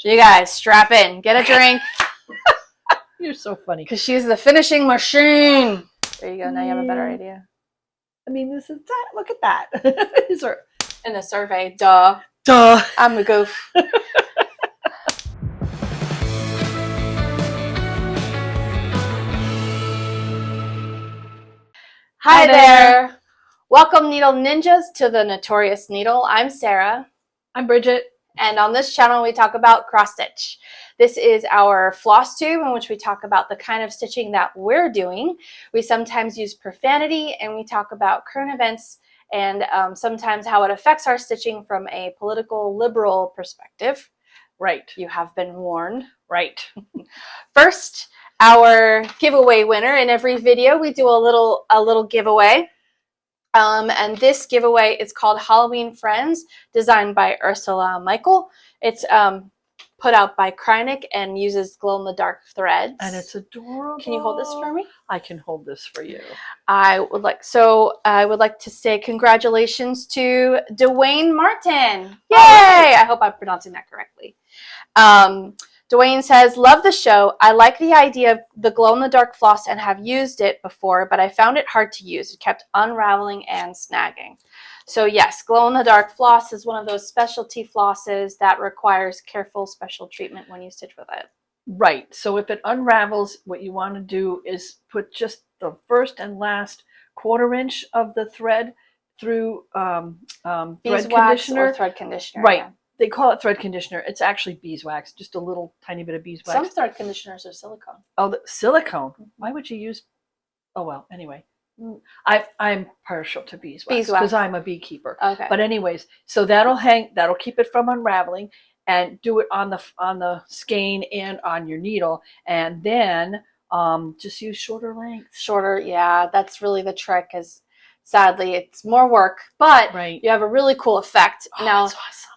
You guys, strap in. Get a drink. You're so funny. Because she's the finishing machine. There you go. Now you have a better idea. I mean, this is that. Look at that. These are in the survey. Duh. Duh. I'm a goof. Hi there. Welcome, Needle Ninjas, to the Notorious Needle. I'm Sarah. I'm Bridget. And on this channel, we talk about cross-stitch. This is our floss tube in which we talk about the kind of stitching that we're doing. We sometimes use profanity, and we talk about current events and sometimes how it affects our stitching from a political liberal perspective. Right. You have been warned. Right. First, our giveaway winner. In every video, we do a little giveaway. And this giveaway is called Halloween Friends, designed by Ursula Michael. It's put out by Kreinik and uses glow-in-the-dark threads. And it's adorable. Can you hold this for me? I can hold this for you. I would like to say congratulations to Dwayne Martin. Yay! Right. I hope I'm pronouncing that correctly. Dwayne says, love the show. I like the idea of the glow-in-the-dark floss and have used it before, but I found it hard to use. It kept unraveling and snagging. So yes, glow-in-the-dark floss is one of those specialty flosses that requires careful special treatment when you stitch with it. Right. So if it unravels, what you want to do is put just the first and last quarter-inch of the thread through thread conditioner. Or thread conditioner. Right. Yeah. They call it thread conditioner. It's actually beeswax, just a little tiny bit of beeswax. Some thread conditioners are silicone. Oh, the silicone. Why would you use? Oh well. Anyway, I'm partial to beeswax because I'm a beekeeper. Okay. But anyways, so that'll keep it from unraveling, and do it on the skein and on your needle, and then just use shorter lengths. Shorter, yeah. That's really the trick. Is sadly it's more work, but right. You have a really cool effect. Oh, now. That's awesome.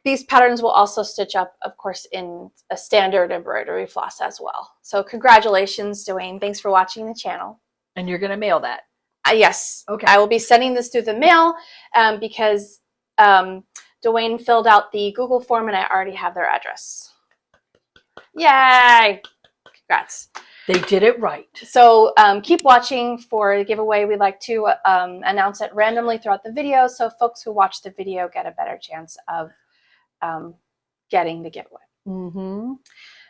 These patterns will also stitch up, of course, in a standard embroidery floss as well. So congratulations, Dwayne. Thanks for watching the channel. And you're going to mail that? Yes. Okay. I will be sending this through the mail because Dwayne filled out the Google form and I already have their address. Yay! Congrats. They did it right. So keep watching for the giveaway. We like to announce it randomly throughout the video so folks who watch the video get a better chance of getting the giveaway. Mm-hmm.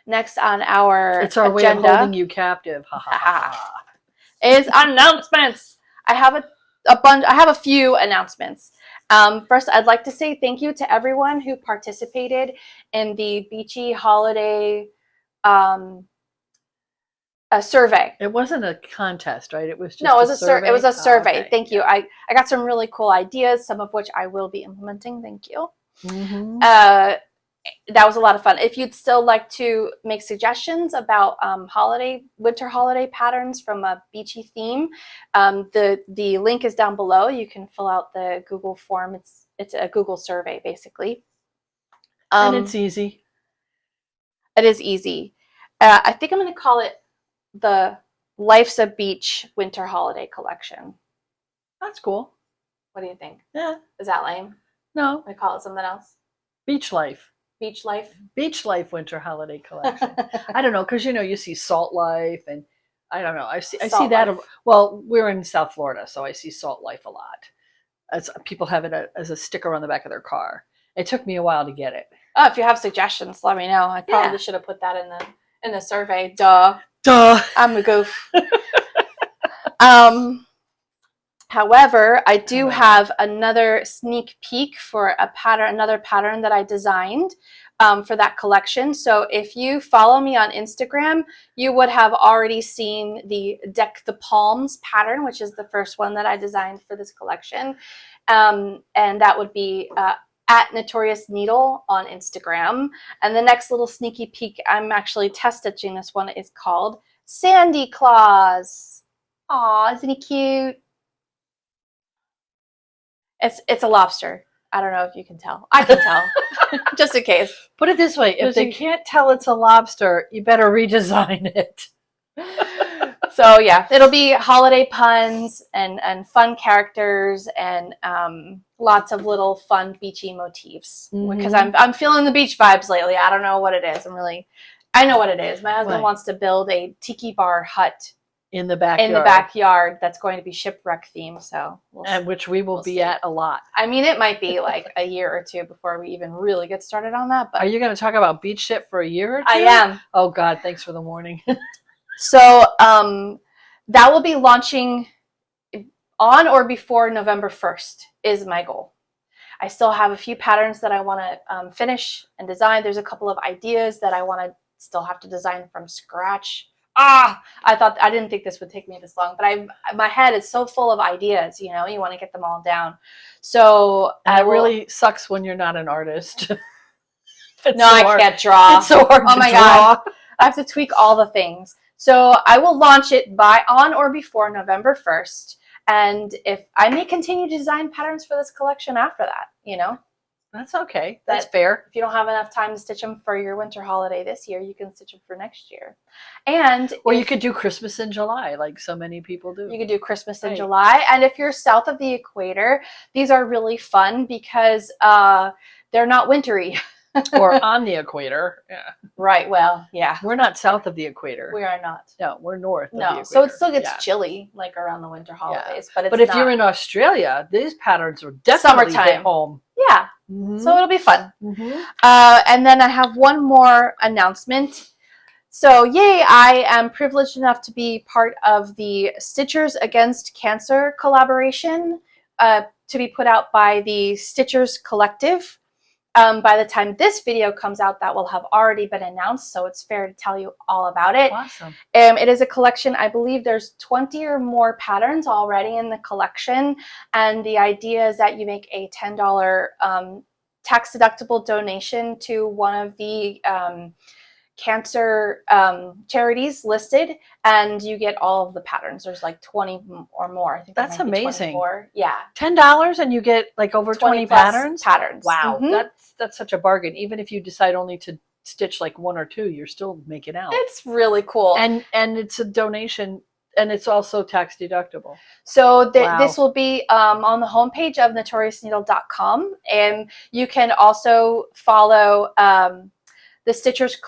Next on our it's our agenda, way of holding you captive. Ha, ha, ha, ha. Is announcements. I have a few announcements. First, I'd like to say thank you to everyone who participated in the Beachy Holiday survey. It wasn't a contest, right? It was just no, it was a survey. It was a survey. Okay. Thank you. I got some really cool ideas, some of which I will be implementing. Thank you. Mm-hmm. That was a lot of fun. If you'd still like to make suggestions about winter holiday patterns from a beachy theme, the link is down below. You can fill out the Google form. It's a Google survey basically, and it's easy. It is easy. I think I'm going to call it the Life's a Beach Winter Holiday Collection. That's cool. What do you think? Yeah. Is that lame? No. I call it something else. Beach Life. Beach Life. Beach Life Winter Holiday Collection. I don't know, because you see Salt Life, and I don't know. I see that. Well, we're in South Florida, so I see Salt Life a lot. People have it as a sticker on the back of their car. It took me a while to get it. Oh, if you have suggestions, let me know. I probably should have put that in the survey. Duh. I'm a goof. However, I do have another sneak peek for another pattern that I designed for that collection. So if you follow me on Instagram, you would have already seen the Deck the Palms pattern, which is the first one that I designed for this collection. And that would be at Notorious Needle on Instagram. And the next little sneaky peek, I'm actually test stitching this one, is called Sandy Claws. Aw, isn't he cute? It's a lobster. I don't know if you can tell. I can tell. Just in case. Put it this way. If they can't tell it's a lobster, you better redesign it. So yeah, it'll be holiday puns and fun characters and lots of little fun beachy motifs because I'm feeling the beach vibes lately. I don't know what it is. I know what it is. My husband wants to build a tiki bar hut in the backyard. In the backyard, that's going to be shipwreck themed. So, and which we will be at a lot. I mean, it might be like a year or two before we even really get started on that. But are you going to talk about beach ship for a year or two? I am. Oh God, thanks for the warning. So, that will be launching on or before November 1st is my goal. I still have a few patterns that I want to finish and design. There's a couple of ideas that I want to still have to design from scratch. I didn't think this would take me this long, but my head is so full of ideas, you know, you want to get them all down. So it really sucks when you're not an artist. I can't draw. It's so hard to my draw. God. I have to tweak all the things. So I will launch it on or before November 1st. And if I may continue to design patterns for this collection after that, you know. That's okay. That's fair. If you don't have enough time to stitch them for your winter holiday this year, you can stitch them for next year. Or you could do Christmas in July, like so many people do. You could do Christmas in July. And if you're south of the equator, these are really fun because they're not wintry. Or on the equator. Yeah. Right. Well, yeah. We're not south of the equator. We are not. No, we're north of the equator. So it still gets chilly like around the winter holidays. Yeah. But if you're in Australia, these patterns are definitely hit home. Yeah. So it'll be fun. And then I have one more announcement. So yay, I am privileged enough to be part of the Stitchers Against Cancer collaboration to be put out by the Stitchers Collective. By the time this video comes out, that will have already been announced, so it's fair to tell you all about it. Awesome. It is a collection. I believe there's 20 or more patterns already in the collection, and the idea is that you make a $10 tax-deductible donation to one of the cancer charities listed, and you get all of the patterns. There's like 20 or more. I think that's amazing. 24. Yeah, $10 and you get like over 20 patterns. Wow, that's such a bargain. Even if you decide only to stitch like one or two, you're still making out. It's really cool, and it's a donation. And it's also tax deductible. So this will be on the homepage of notoriousneedle.com, and you can also follow the Stitchers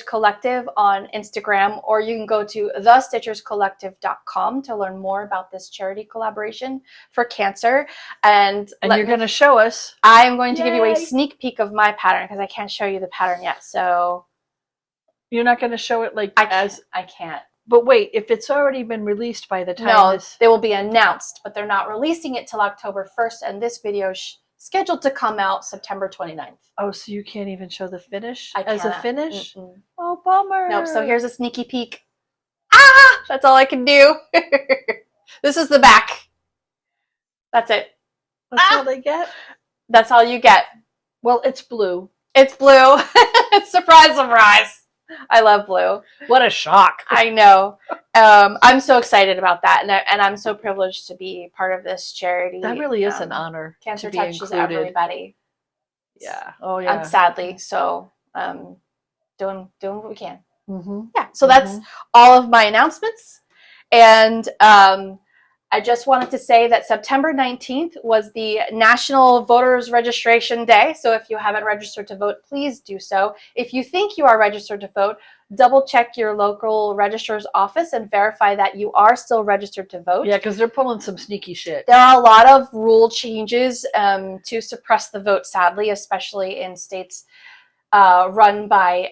Collective on Instagram, or you can go to thestitcherscollective.com to learn more about this charity collaboration for cancer. And you're going to show us. I am going to give you a sneak peek of my pattern because I can't show you the pattern yet. So you're not going to show it like I can't. But wait, if it's already been released by the time they will be announced, but they're not releasing it till October 1st, and this video is scheduled to come out September 29th. Oh, so you can't even show the finish as a finish? Oh, bummer. Nope, so here's a sneaky peek. That's all I can do. This is the back. That's it. That's all they get? That's all you get. Well, it's blue. It's blue. Surprise, surprise. I love blue. What a shock. I know. I'm so excited about that, and I'm so privileged to be part of this charity. That really is an honor. Cancer touches everybody. Yeah. Oh yeah. Sadly, so doing what we can. Yeah. So that's all of my announcements, and I just wanted to say that September 19th was the National Voters Registration Day. So if you haven't registered to vote, please do so. If you think you are registered to vote, double check your local registrar's office and verify that you are still registered to vote. Yeah, because they're pulling some sneaky shit. There are a lot of rule changes to suppress the vote, sadly, especially in states run by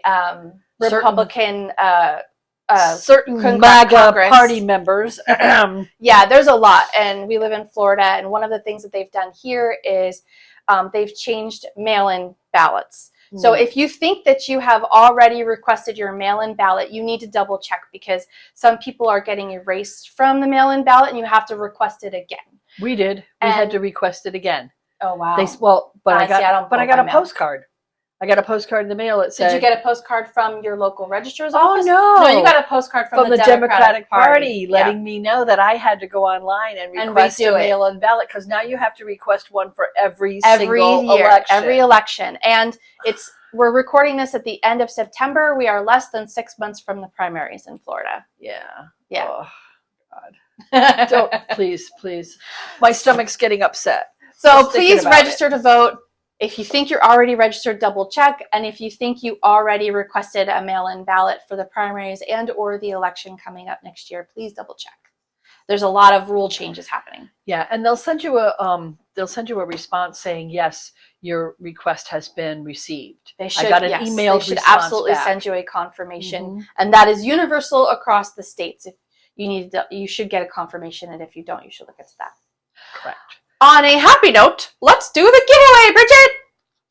Republican certain MAGA party members. Yeah, there's a lot, and we live in Florida, and one of the things that they've done here is they've changed mail-in ballots. So if you think that you have already requested your mail-in ballot, you need to double check, because some people are getting erased from the mail-in ballot and you have to request it again. We did. We had to request it again. Oh wow. I got a postcard. I got a postcard in the mail that said... Did you get a postcard from your local registrar's office? Oh, no. No, you got a postcard from the Democratic Party letting me know that I had to go online and request a mail-in ballot, because now you have to request one for every single election. Every election. And it's we're recording this at the end of September. We are less than 6 months from the primaries in Florida. Yeah. Yeah. Oh, God. Don't, please. My stomach's getting upset. So please register to vote. If you think you're already registered, double check. And if you think you already requested a mail-in ballot for the primaries and or the election coming up next year, please double check. There's a lot of rule changes happening. Yeah, and they'll send you a response saying yes, your request has been received. They should. I got an email. They should absolutely send you a confirmation, and that is universal across the states. If you need, you should get a confirmation, and if you don't, you should look into that. Correct. On a happy note, let's do the giveaway, Bridget.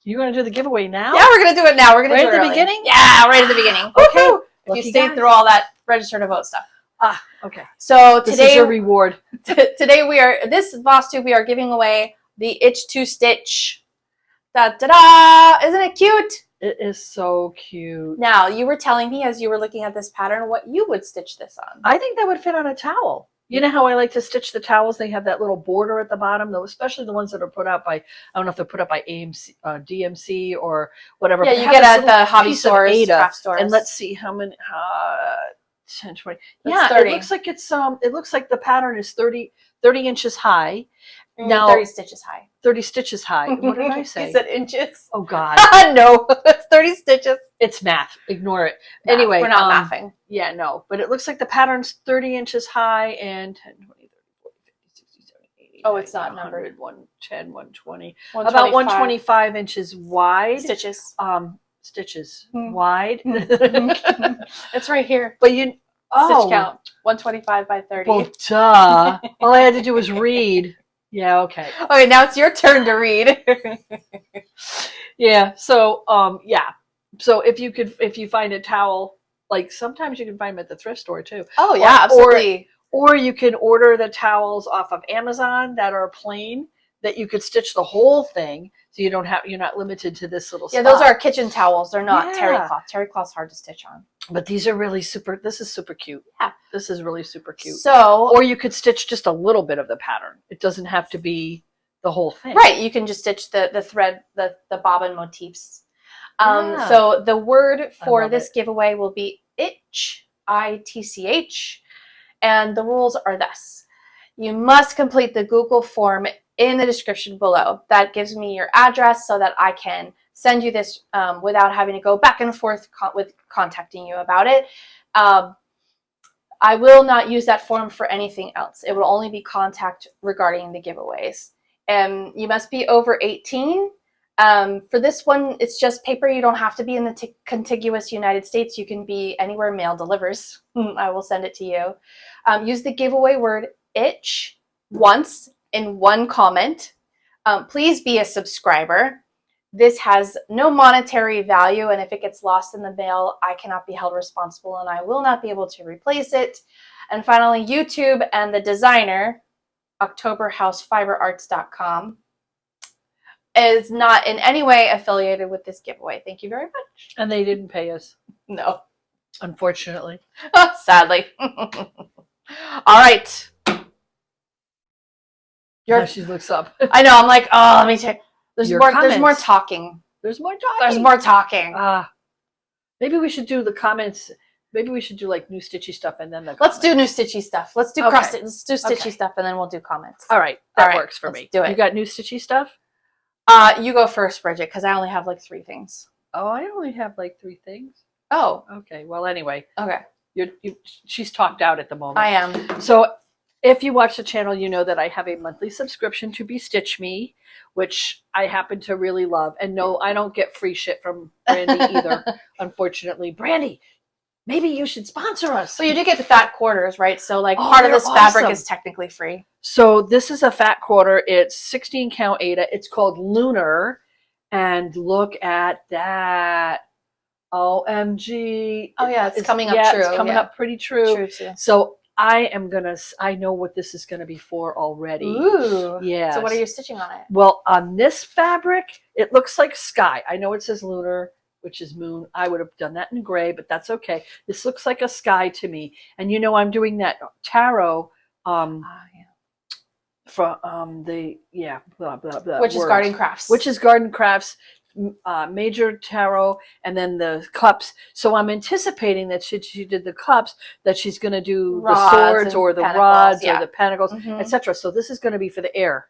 You're going to do the giveaway now? Yeah, we're going to do it now. We're going to do it at the beginning? Yeah, right at the beginning. Okay. If you stayed through all that register to vote stuff. Ah, okay. So this today, is your reward. Today this Flosstube, we are giving away the Itch to Stitch. Da-da-da! Isn't it cute? It is so cute. Now, you were telling me as you were looking at this pattern what you would stitch this on. I think that would fit on a towel. You know how I like to stitch the towels? They have that little border at the bottom, though, especially the ones that are put out by, I don't know if they're put out by AMC, DMC or whatever. Yeah, you get at the hobby stores, craft stores. And let's see how many, 10, 20. That's yeah, 30. It looks like it looks like the pattern is 30 inches high. Now 30 stitches high. 30 stitches high. What did I say? You said inches. Oh, God. No, it's 30 stitches. It's math. Ignore it. No, anyway. We're not mathing. Yeah, no. But it looks like the pattern's 30 inches high and 10, 20, 30, 40, 50, 60, 70, 80. Oh, it's not 100, 110, 120. 125. About 125 inches wide. Stitches. Stitches. Wide. It's right here. But stitch count. 125 by 30. Well, duh. All I had to do was read. Yeah, okay. Okay, now it's your turn to read. Yeah, so So if you find a towel, like sometimes you can find them at the thrift store too. Oh yeah, absolutely. Or you can order the towels off of Amazon that are plain, that you could stitch the whole thing, so you're not limited to this little spot. Yeah, those are kitchen towels. They're not terry cloth. Terry cloth's hard to stitch on. But these are really this is super cute. Yeah. This is really super cute. So, or you could stitch just a little bit of the pattern. It doesn't have to be the whole thing. Right, you can just stitch the thread, the bobbin motifs. So the word for this giveaway will be itch, ITCH, and the rules are thus. You must complete the Google form in the description below. That gives me your address so that I can send you this without having to go back and forth with contacting you about it. I will not use that form for anything else. It will only be contact regarding the giveaways. You must be over 18. For this one, it's just paper. You don't have to be in the contiguous United States. You can be anywhere mail delivers. I will send it to you. Use the giveaway word itch once in one comment. Please be a subscriber. This has no monetary value, and if it gets lost in the mail, I cannot be held responsible, and I will not be able to replace it. And finally, YouTube and the designer, OctoberHouseFiberArts.com, is not in any way affiliated with this giveaway. Thank you very much. And they didn't pay us. No. Unfortunately. Sadly. All right. Now she looks up. I know. I'm like, oh, let me check. There's more talking. There's more talking. There's more talking. Maybe we should do the comments. Maybe we should do like new Stitchy Stuff and then the comments. Let's do new Stitchy Stuff. Let's do cross-stitch. Let's do Stitchy Stuff and then we'll do comments. All right. That works for me. Do it. You got new Stitchy Stuff? You go first, Bridget, because I only have like 3 things. Oh, I only have like 3 things. Oh. Okay. Well, anyway. Okay. She's talked out at the moment. I am. So if you watch the channel, you know that I have a monthly subscription to Bestitch Me, which I happen to really love. And no, I don't get free shit from Brandy either, unfortunately. Brandy, maybe you should sponsor us. So you do get fat quarters, right? So like part of this fabric is technically free. So this is a fat quarter. It's 16 count Aida. It's called Lunar. And look at that. OMG. Oh yeah, it's coming up true. It's coming up pretty true. True too. So I know what this is going to be for already. Ooh. Yeah. So what are you stitching on it? Well, on this fabric, it looks like sky. I know it says lunar, which is moon. I would have done that in gray, but that's okay. This looks like a sky to me. And you know, I'm doing that tarot from blah blah blah, which is garden crafts. Which is garden crafts. major tarot, and then the cups. So I'm anticipating that she did the cups, that she's going to do the swords or the rods or the pentacles, etc. So this is going to be for the air,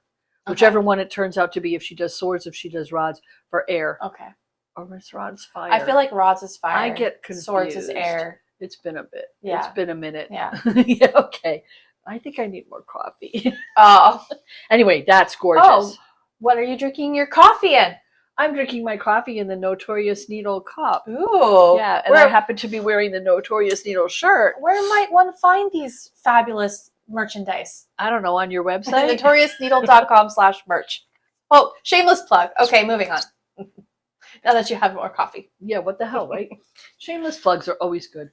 whichever one it turns out to be. If she does swords, if she does rods, for air. Okay. Or is rods fire? I feel like rods is fire. I get confused. Swords is air. It's been a bit. Yeah. It's been a minute. Yeah. Yeah. Okay. I think I need more coffee. Oh. Anyway, that's gorgeous. Oh, what are you drinking your coffee in? I'm drinking my coffee in the Notorious Needle cup. Ooh. Yeah, and I happen to be wearing the Notorious Needle shirt. Where might one find these fabulous merchandise? I don't know, on your website? notoriousneedle.com/merch. Oh, shameless plug. Okay, moving on. Now that you have more coffee. Yeah, what the hell, right? Shameless plugs are always good.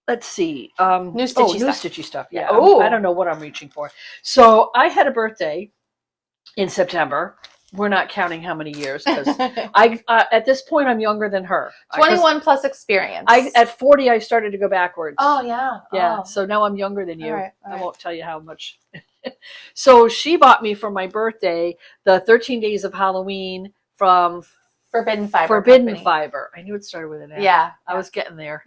Let's see. New Stitchy Stuff. Yeah. Oh. I don't know what I'm reaching for. So I had a birthday in September. We're not counting how many years, because I at this point I'm younger than her. 21 plus experience. At 40 I started to go backwards. Oh yeah. Yeah. Oh. So now I'm younger than you. All right. I won't tell you how much. So she bought me for my birthday the 13 Days of Halloween from Forbidden Fiber. Forbidden Fiber. I knew it started with an F. Yeah. I was getting there.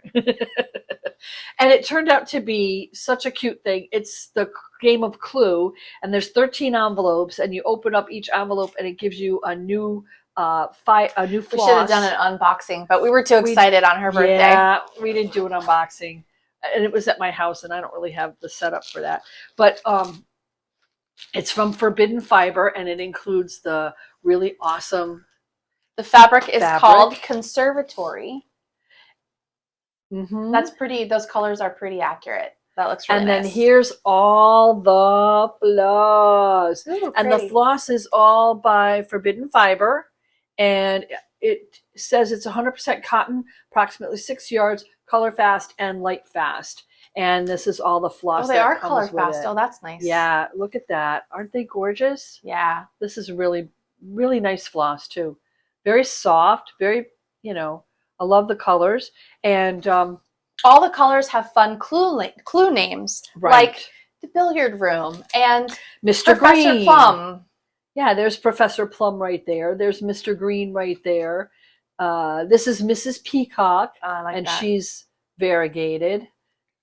And it turned out to be such a cute thing. It's the game of Clue, and there's 13 envelopes, and you open up each envelope, and it gives you a new floss. We should have done an unboxing, but we were too excited on her birthday. Yeah, we didn't do an unboxing, and it was at my house, and I don't really have the setup for that. But it's from Forbidden Fiber, and it includes the really awesome. The fabric is called Conservatory. Mm-hmm. That's pretty. Those colors are pretty accurate. That looks really nice. And then here's all the floss. Ooh, and the floss is all by Forbidden Fiber. And it says it's 100% cotton, approximately 6 yards, color fast and light fast. And this is all the floss. Oh, they are color fast. Oh, that's nice. Yeah, look at that. Aren't they gorgeous? Yeah. This is really, really nice floss too. Very soft, very, I love the colors. And all the colors have fun clue names, like the billiard room and Mr. Professor Green. Plum. Yeah, there's Professor Plum right there. There's Mr. Green right there. This is Mrs. Peacock, and she's variegated.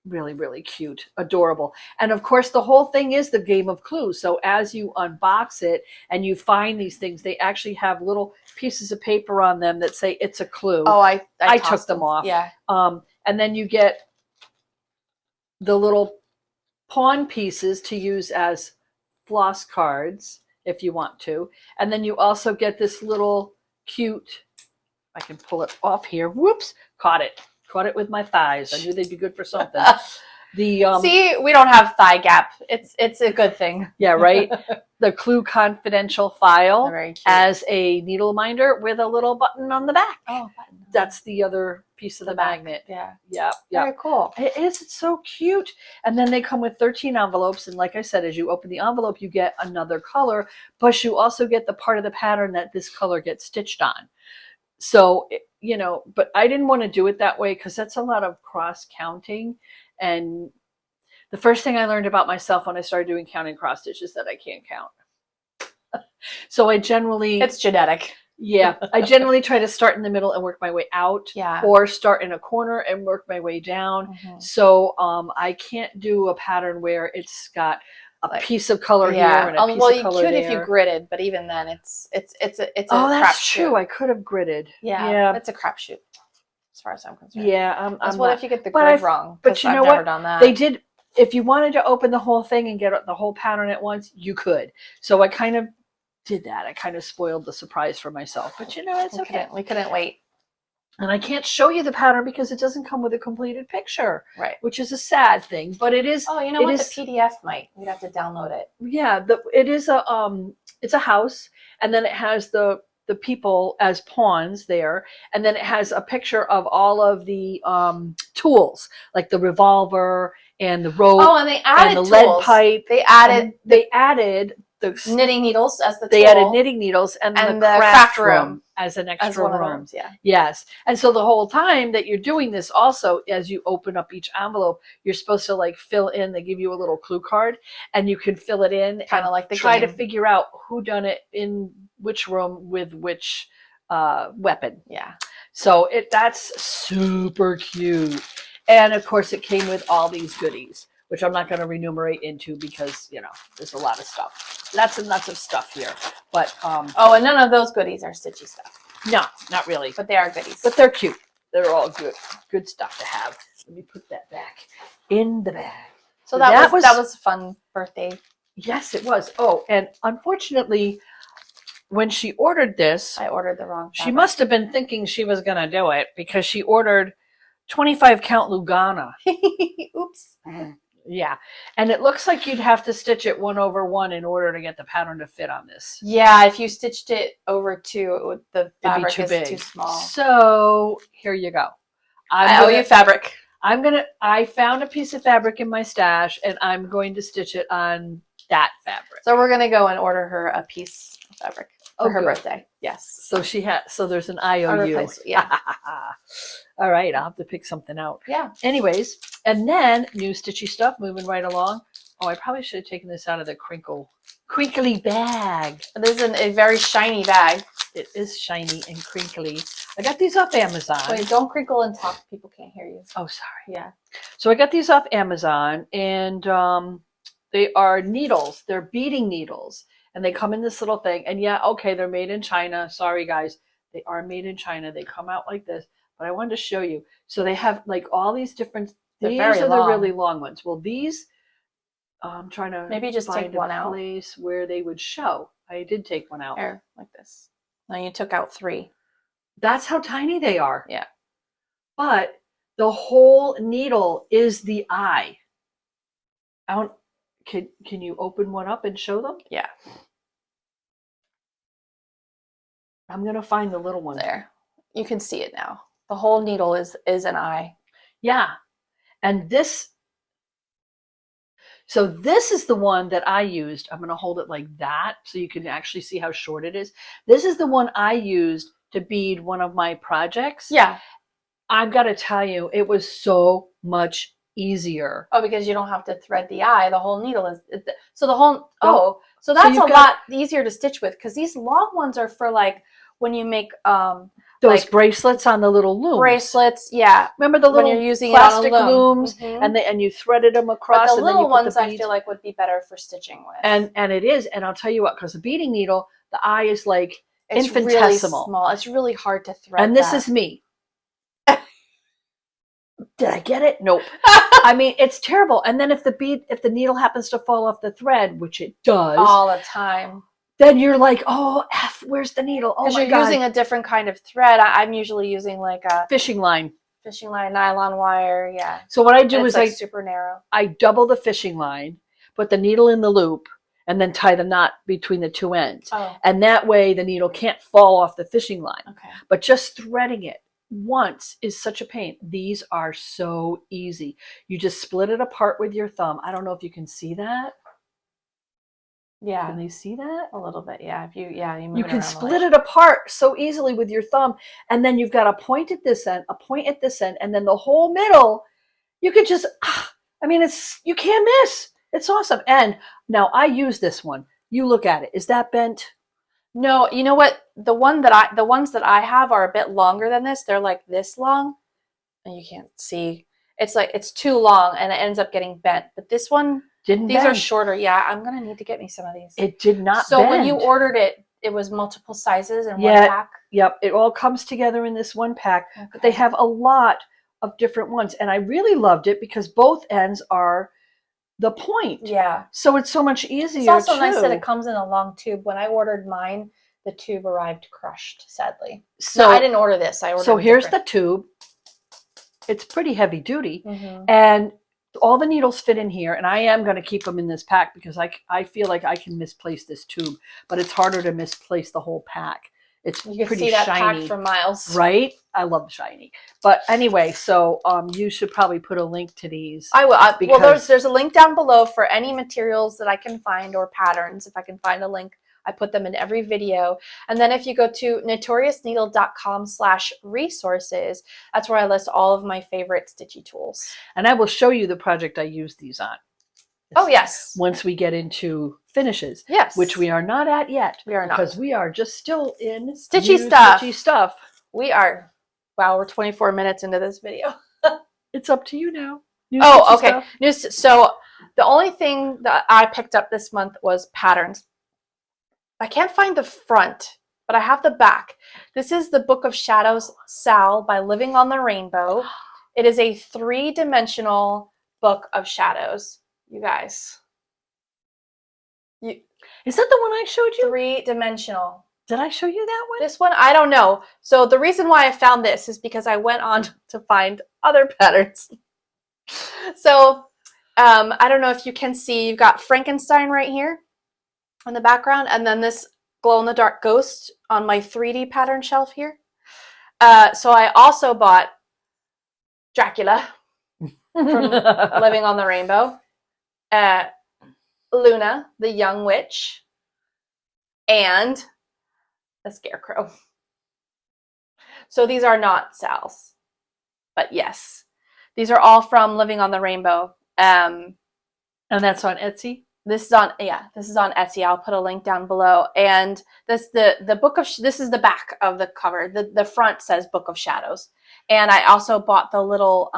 Really, really cute, adorable. And of course, the whole thing is the game of Clue. So as you unbox it and you find these things, they actually have little pieces of paper on them that say it's a clue. Oh, I took them off. Yeah. And then you get the little pawn pieces to use as floss cards if you want to. And then you also get this little cute, I can pull it off here. Whoops, caught it with my thighs. I knew they'd be good for something. See, we don't have thigh gap. It's a good thing. Yeah, right. The Clue confidential file as a needle minder with a little button on the back. Oh, button. That's the other piece of the magnet. Yeah. Yeah. Very cool. It is. It's so cute. And then they come with 13 envelopes. And like I said, as you open the envelope, you get another color, but you also get the part of the pattern that this color gets stitched on. So, but I didn't want to do it that way because that's a lot of cross counting. And the first thing I learned about myself when I started doing counting cross stitch is that I can't count. So I generally... It's genetic. Yeah. I generally try to start in the middle and work my way out. Yeah. Or start in a corner and work my way down. Mm-hmm. So I can't do a pattern where it's got a piece of color here and a piece of color there. Well, you could if you gridded, but even then it's a oh, that's true. I could have gridded. Yeah. It's a crapshoot as far as I'm concerned. Yeah. What if you get the grid wrong? But you know I've what? Never done that. They did. If you wanted to open the whole thing and get the whole pattern at once, you could. So I kind of did that. I kind of spoiled the surprise for myself. But it's okay. We couldn't wait. And I can't show you the pattern because it doesn't come with a completed picture, right? Which is a sad thing, but it is. Oh, you know what? The PDF might. We'd have to download it. Yeah, it is it's a house, and then it has the people as pawns there, and then it has a picture of all of the tools, like the revolver and the rope. Oh, and they added and the lead pipe. They added the knitting needles as the they tool. added knitting needles and the craft room as an extra as one room. of the rooms, yeah. Yes. And so the whole time that you're doing this also, as you open up each envelope, you're supposed to like fill in, they give you a little clue card and you can fill it in. Kind of like the try game. to figure out who done it in which room with which weapon. Yeah. So that's super cute. And of course it came with all these goodies, which I'm not going to enumerate into because, you know, there's a lot of stuff. Lots and lots of stuff here. But oh, and none of those goodies are Stitchy Stuff. No, not really. But they are goodies. But they're cute. They're all good stuff to have. Let me put that back in the bag. So that was a fun birthday. Yes, it was. Oh, and unfortunately, when she ordered this, I ordered the wrong fabric. She must have been thinking she was going to do it because she ordered 25 count Lugana. Oops. Yeah. And it looks like you'd have to stitch it 1/1 in order to get the pattern to fit on this. Yeah, if you stitched it over 2, the fabric is too small. So here you go. I owe you fabric. I found a piece of fabric in my stash and I'm going to stitch it on that fabric. So we're going to go and order her a piece of fabric for her birthday. Yes. So there's an IOU. Yeah. All right, I'll have to pick something out. Yeah. Anyways, and then new Stitchy Stuff moving right along. Oh, I probably should have taken this out of the crinkly bag. This is a very shiny bag. It is shiny and crinkly. I got these off Amazon. Wait, don't crinkle and talk. People can't hear you. Oh, sorry. Yeah. So I got these off Amazon, and they are needles. They're beading needles, and they come in this little thing. And yeah, okay, they're made in China. Sorry, guys. They are made in China. They come out like this. But I wanted to show you. So they have like all these different. These are the really long ones. Well, these. I'm trying to maybe just find take one a out. Place where they would show. I did take one out. Here, like this. No, you took out 3. That's how tiny they are. Yeah. But the whole needle is the eye. Can you open one up and show them? Yeah. I'm gonna find the little one. There. You can see it now. The whole needle is an eye. Yeah. And this. So this is the one that I used. I'm going to hold it like that so you can actually see how short it is. This is the one I used to bead one of my projects. Yeah. I've got to tell you, it was so much easier. Oh, because you don't have to thread the eye. The whole needle is so the whole. So that's a lot easier to stitch with because these long ones are for like when you make those like bracelets on the little looms. Bracelets, yeah. Remember the little when you're using plastic it on a loom. looms, and you threaded them across. But the and little then you ones, put the I feel like would be better for stitching with. And it is, and I'll tell you what, because the beading needle, the eye is like it's infinitesimal. Really small. It's really hard to thread. And this is me. Did I get it? Nope. I mean, it's terrible. And then if the needle happens to fall off the thread, which it does all the time, then you're like, oh, where's the needle? Oh my God. Because you're using a different kind of thread. I'm usually using like a fishing line, nylon wire. Yeah. So what I do is like super narrow. I double the fishing line, put the needle in the loop, and then tie the knot between the two ends. Oh. And that way the needle can't fall off the fishing line. Okay. But just threading it once is such a pain. These are so easy. You just split it apart with your thumb. I don't know if you can see that. Yeah. Can they see that? A little bit, yeah. If you move you can split it apart so easily with your thumb, and then you've got a point at this end, a point at this end, and then the whole middle. You could just, I mean, you can't miss. It's awesome. And now I use this one. You look at it. Is that bent? No. You know what? The ones that I have are a bit longer than this. They're like this long, and you can't see. It's like it's too long, and it ends up getting bent. But this one. These are shorter. Yeah, I'm going to need to get me some of these. It did not So bend. when you ordered it, it was multiple sizes in one pack? Yep. It all comes together in this one pack. Okay. But they have a lot of different ones. And I really loved it because both ends are the point. Yeah. So it's so much easier. It's also nice that it comes in a long tube. When I ordered mine, the tube arrived crushed, sadly. So I didn't order this. I ordered So here's the tube. It's pretty heavy duty. Mm-hmm. And all the needles fit in here, and I am going to keep them in this pack because I feel like I can misplace this tube, but it's harder to misplace the whole pack It's You can pretty see that shiny. pack for miles. Right? I love shiny. But anyway, so you should probably put a link to these. I will. Because well, there's a link down below for any materials that I can find or patterns. If I can find a link, I put them in every video. And then if you go to notoriousneedle.com/resources, that's where I list all of my favorite stitchy tools. And I will show you the project I use these on. Oh, yes. Once we get into finishes. Yes. Which we are not at yet. We are not. Because we are just still in Stitchy stuff. Stitchy stuff. We are. Wow, we're 24 minutes into this video. It's up to you now. Oh, okay. So the only thing that I picked up this month was patterns. I can't find the front, but I have the back. This is the Book of Shadows, Sal by Living on the Rainbow. It is a 3-dimensional book of shadows, you guys. Is that the one I showed you? 3-dimensional. Did I show you that one? This one, I don't know. So the reason why I found this is because I went on to find other patterns. So I don't know if you can see, you've got Frankenstein right here in the background, and then this glow-in-the-dark ghost on my 3D pattern shelf here. So I also bought Dracula from Living on the Rainbow, Luna, the young witch, and a scarecrow. So these are not Sal's, but yes, these are all from Living on the Rainbow. And that's on Etsy? This is on Etsy. I'll put a link down below. And this the book of this is the back of the cover. The front says Book of Shadows. And I also bought the little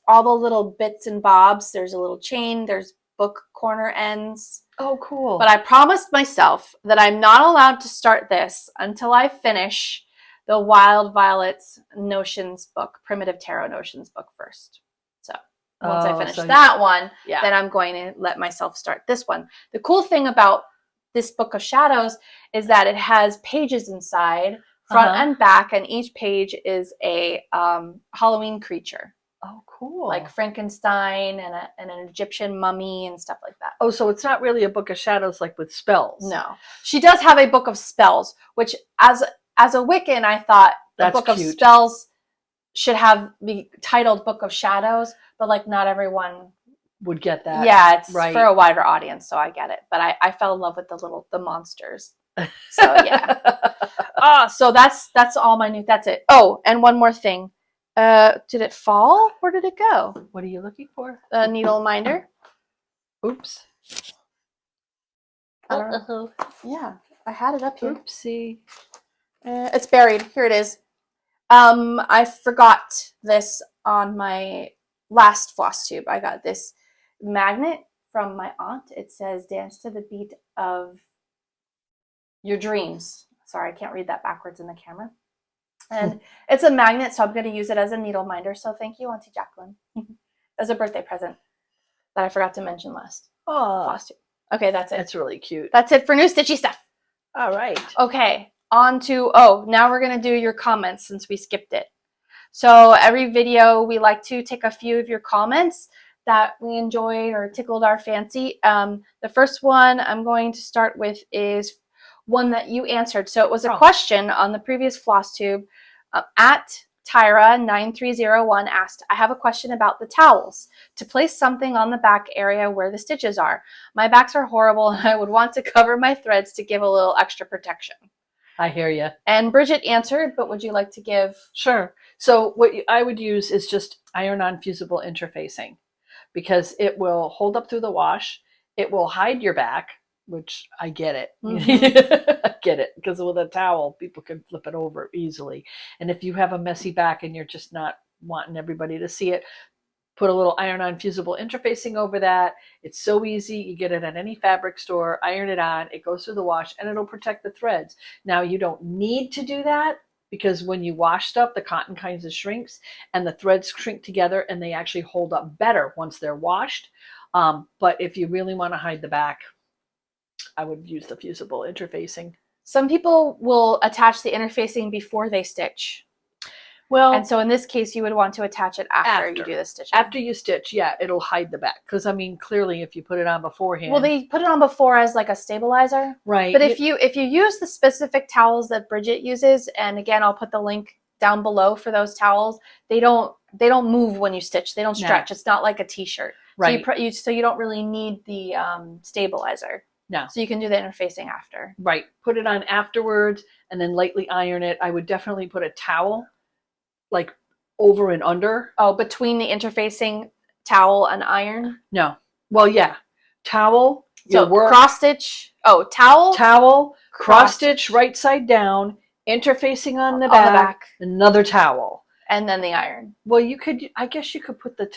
all the little bits and bobs. There's a little chain, there's book corner ends. Oh, cool. But I promised myself that I'm not allowed to start this until I finish the Wild Violets Notions book, Primitive Tarot Notions book first. So once I finish that one, then I'm going to let myself start this one. The cool thing about this Book of Shadows is that it has pages inside, front and back, and each page is a Halloween creature. Oh, cool. Like Frankenstein and an Egyptian mummy and stuff like that. Oh, so it's not really a Book of Shadows like with spells. No. She does have a Book of Spells, which as a Wiccan, I thought the Book of Spells should be titled Book of Shadows, but like not everyone would get that. Yeah, it's for a wider audience, so I get it. But I fell in love with the monsters. So yeah. So that's all my new. That's it. Oh, and one more thing. Did it fall? Where did it go? What are you looking for? A needle minder. Oops. Yeah, I had it up here. Oopsie. It's buried. Here it is. I forgot this on my last Flosstube. I got this magnet from my aunt. It says "Dance to the beat of your dreams." Sorry, I can't read that backwards in the camera. And it's a magnet, so I'm going to use it as a needle minder. So thank you, Auntie Jacqueline, as a birthday present that I forgot to mention last. Flosstube. Okay, that's it. That's really cute. That's it for new Stitchy Stuff. All right. Okay, on to, now we're going to do your comments since we skipped it. So every video, we like to take a few of your comments that we enjoyed or tickled our fancy. The first one I'm going to start with is one that you answered. So it was a question on the previous Flosstube. At Tyra9301 asked, I have a question about the towels. To place something on the back area where the stitches are. My backs are horrible and I would want to cover my threads to give a little extra protection. I hear you. And Bridget answered, but would you like to give? Sure. So what I would use is just iron-on fusible interfacing because it will hold up through the wash. It will hide your back, which I get it. I get it, because with a towel, people can flip it over easily. And if you have a messy back and you're just not wanting everybody to see it, put a little iron-on fusible interfacing over that. It's so easy. You get it at any fabric store, iron it on, it goes through the wash, and it'll protect the threads. Now, you don't need to do that, because when you wash stuff, the cotton kind of shrinks, and the threads shrink together, and they actually hold up better once they're washed. But if you really want to hide the back, I would use the fusible interfacing. Some people will attach the interfacing before they stitch. Well, And so in this case, you would want to attach it after you do the stitching. After you stitch, yeah, it'll hide the back. Because, I mean, clearly if you put it on beforehand. Well, they put it on before as like a stabilizer. Right. But if you use the specific towels that Bridget uses, and again, I'll put the link down below for those towels, they don't move when you stitch. They don't stretch. No. It's not like a t-shirt. Right. So you don't really need the stabilizer. No. So you can do the interfacing after. Right. Put it on afterwards and then lightly iron it. I would definitely put a towel like over and under. Oh, between the interfacing towel and iron? No. Well, yeah. Towel. So cross stitch. Oh, towel. Towel. Cross stitch right side down. Interfacing on the back. Another towel. And then the iron. Well, I guess you could put the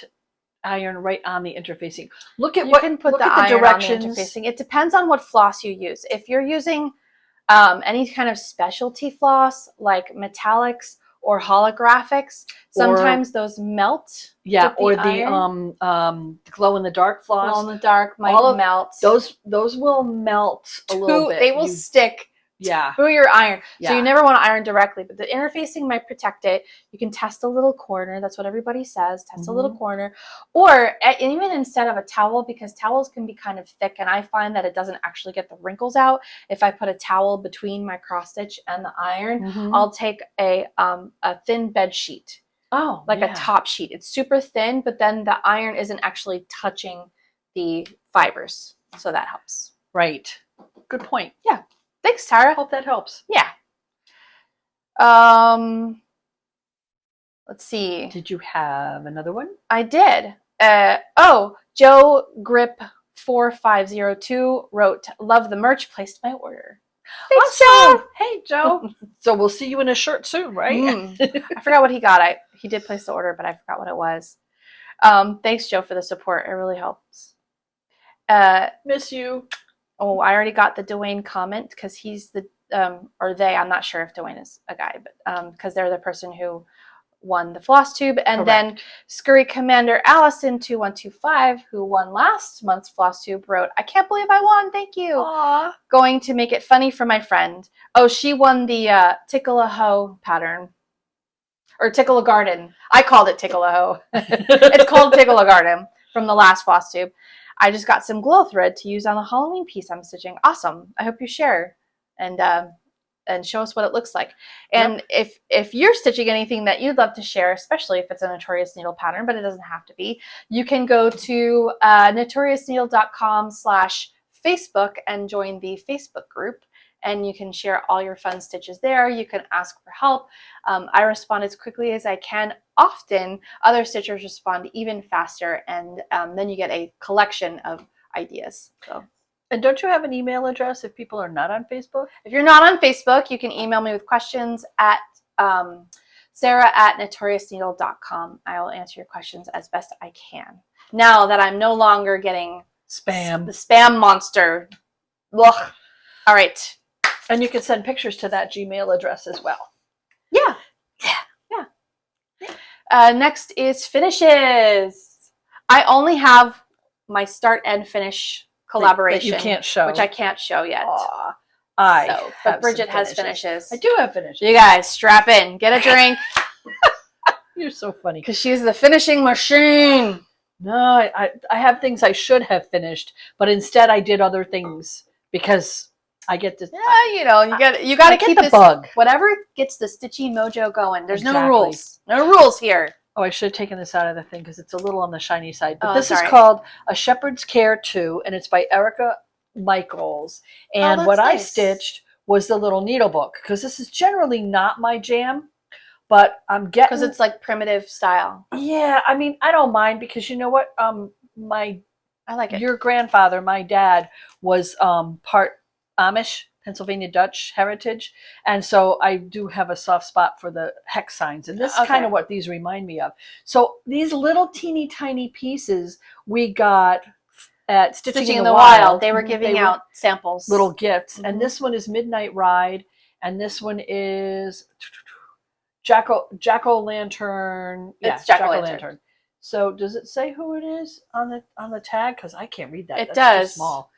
iron right on the interfacing. Look at you can put the iron directions. On the interfacing. It depends on what floss you use. If you're using any kind of specialty floss like metallics or holographics, sometimes those melt. Yeah, or the glow in the dark floss. Glow in the dark might melt. Those will melt a little bit. They will stick. Yeah. Through your iron. Yeah. So you never want to iron directly, but the interfacing might protect it. You can test a little corner. That's what everybody says. Test a little corner. Or even instead of a towel, because towels can be kind of thick, and I find that it doesn't actually get the wrinkles out. If I put a towel between my cross stitch and the iron, I'll take a thin bed sheet. Oh, like a top sheet. It's super thin, but then the iron isn't actually touching the fibers. So that helps. Right. Good point. Yeah. Thanks, Tara. Hope that helps. Yeah. Let's see. Did you have another one? I did. Joe Grip 4502 wrote, "Love the merch. Placed my order." Thanks, awesome. Joe. Hey, Joe. So we'll see you in a shirt soon, right? I forgot what he got. He did place the order, but I forgot what it was. Thanks, Joe, for the support. It really helps. Miss you. Oh, I already got the Dwayne comment because he's the, or they, I'm not sure if Dwayne is a guy, but because they're the person who won the Flosstube. And Correct. Then Scurry Commander Allison 2125, who won last month's Flosstube, wrote, "I can't believe I won. Thank you. Aww. Going to make it funny for my friend." Oh, she won the Tickle a Hoe pattern. Or Tickle a Garden. I called it Tickle a Hoe. It's called Tickle a Garden from the last Flosstube. "I just got some glow thread to use on the Halloween piece I'm stitching." Awesome. I hope you share and show us what it looks like. And if you're stitching anything that you'd love to share, especially if it's a Notorious needle pattern, but it doesn't have to be, you can go to notoriousneedle.com/Facebook and join the Facebook group. And you can share all your fun stitches there. You can ask for help. I respond as quickly as I can. Often, other stitchers respond even faster, and then you get a collection of ideas. So, and don't you have an email address if people are not on Facebook? If you're not on Facebook, you can email me with questions at sarah@notoriousneedle.com. I will answer your questions as best I can. Now that I'm no longer getting spam, the spam monster. Ugh. All right. And you can send pictures to that Gmail address as well. Yeah. Next is finishes. I only have my start and finish collaboration. That you can't show. Which I can't show yet. But Bridget has finishes. I do have finishes. You guys, strap in. Get a drink. You're so funny. Because she's the finishing machine. No, I have things I should have finished, but instead I did other things because I get this. Yeah, you got to keep the bug. Whatever gets the stitchy mojo going. There's no rules. No rules here. Oh, I should have taken this out of the thing because it's a little on the shiny side. But this is called A Shepherd's Care 2, and it's by Erica Michaels. And what I stitched was the little needle book because this is generally not my jam, but I'm getting, because it's like primitive style. Yeah, I mean, I don't mind because you know what? I like it. Your grandfather, my dad, was part Amish, Pennsylvania Dutch heritage, and so I do have a soft spot for the hex signs, and this is kind of what these remind me of. So these little teeny tiny pieces we got at Stitching in the Wild. They were giving out samples, little gifts, and this one is Midnight Ride, and this one is Jack-o'-lantern. Yeah, it's Jack-o'-lantern. So does it say who it is on the tag? Because I can't read that. It That's does. Too small.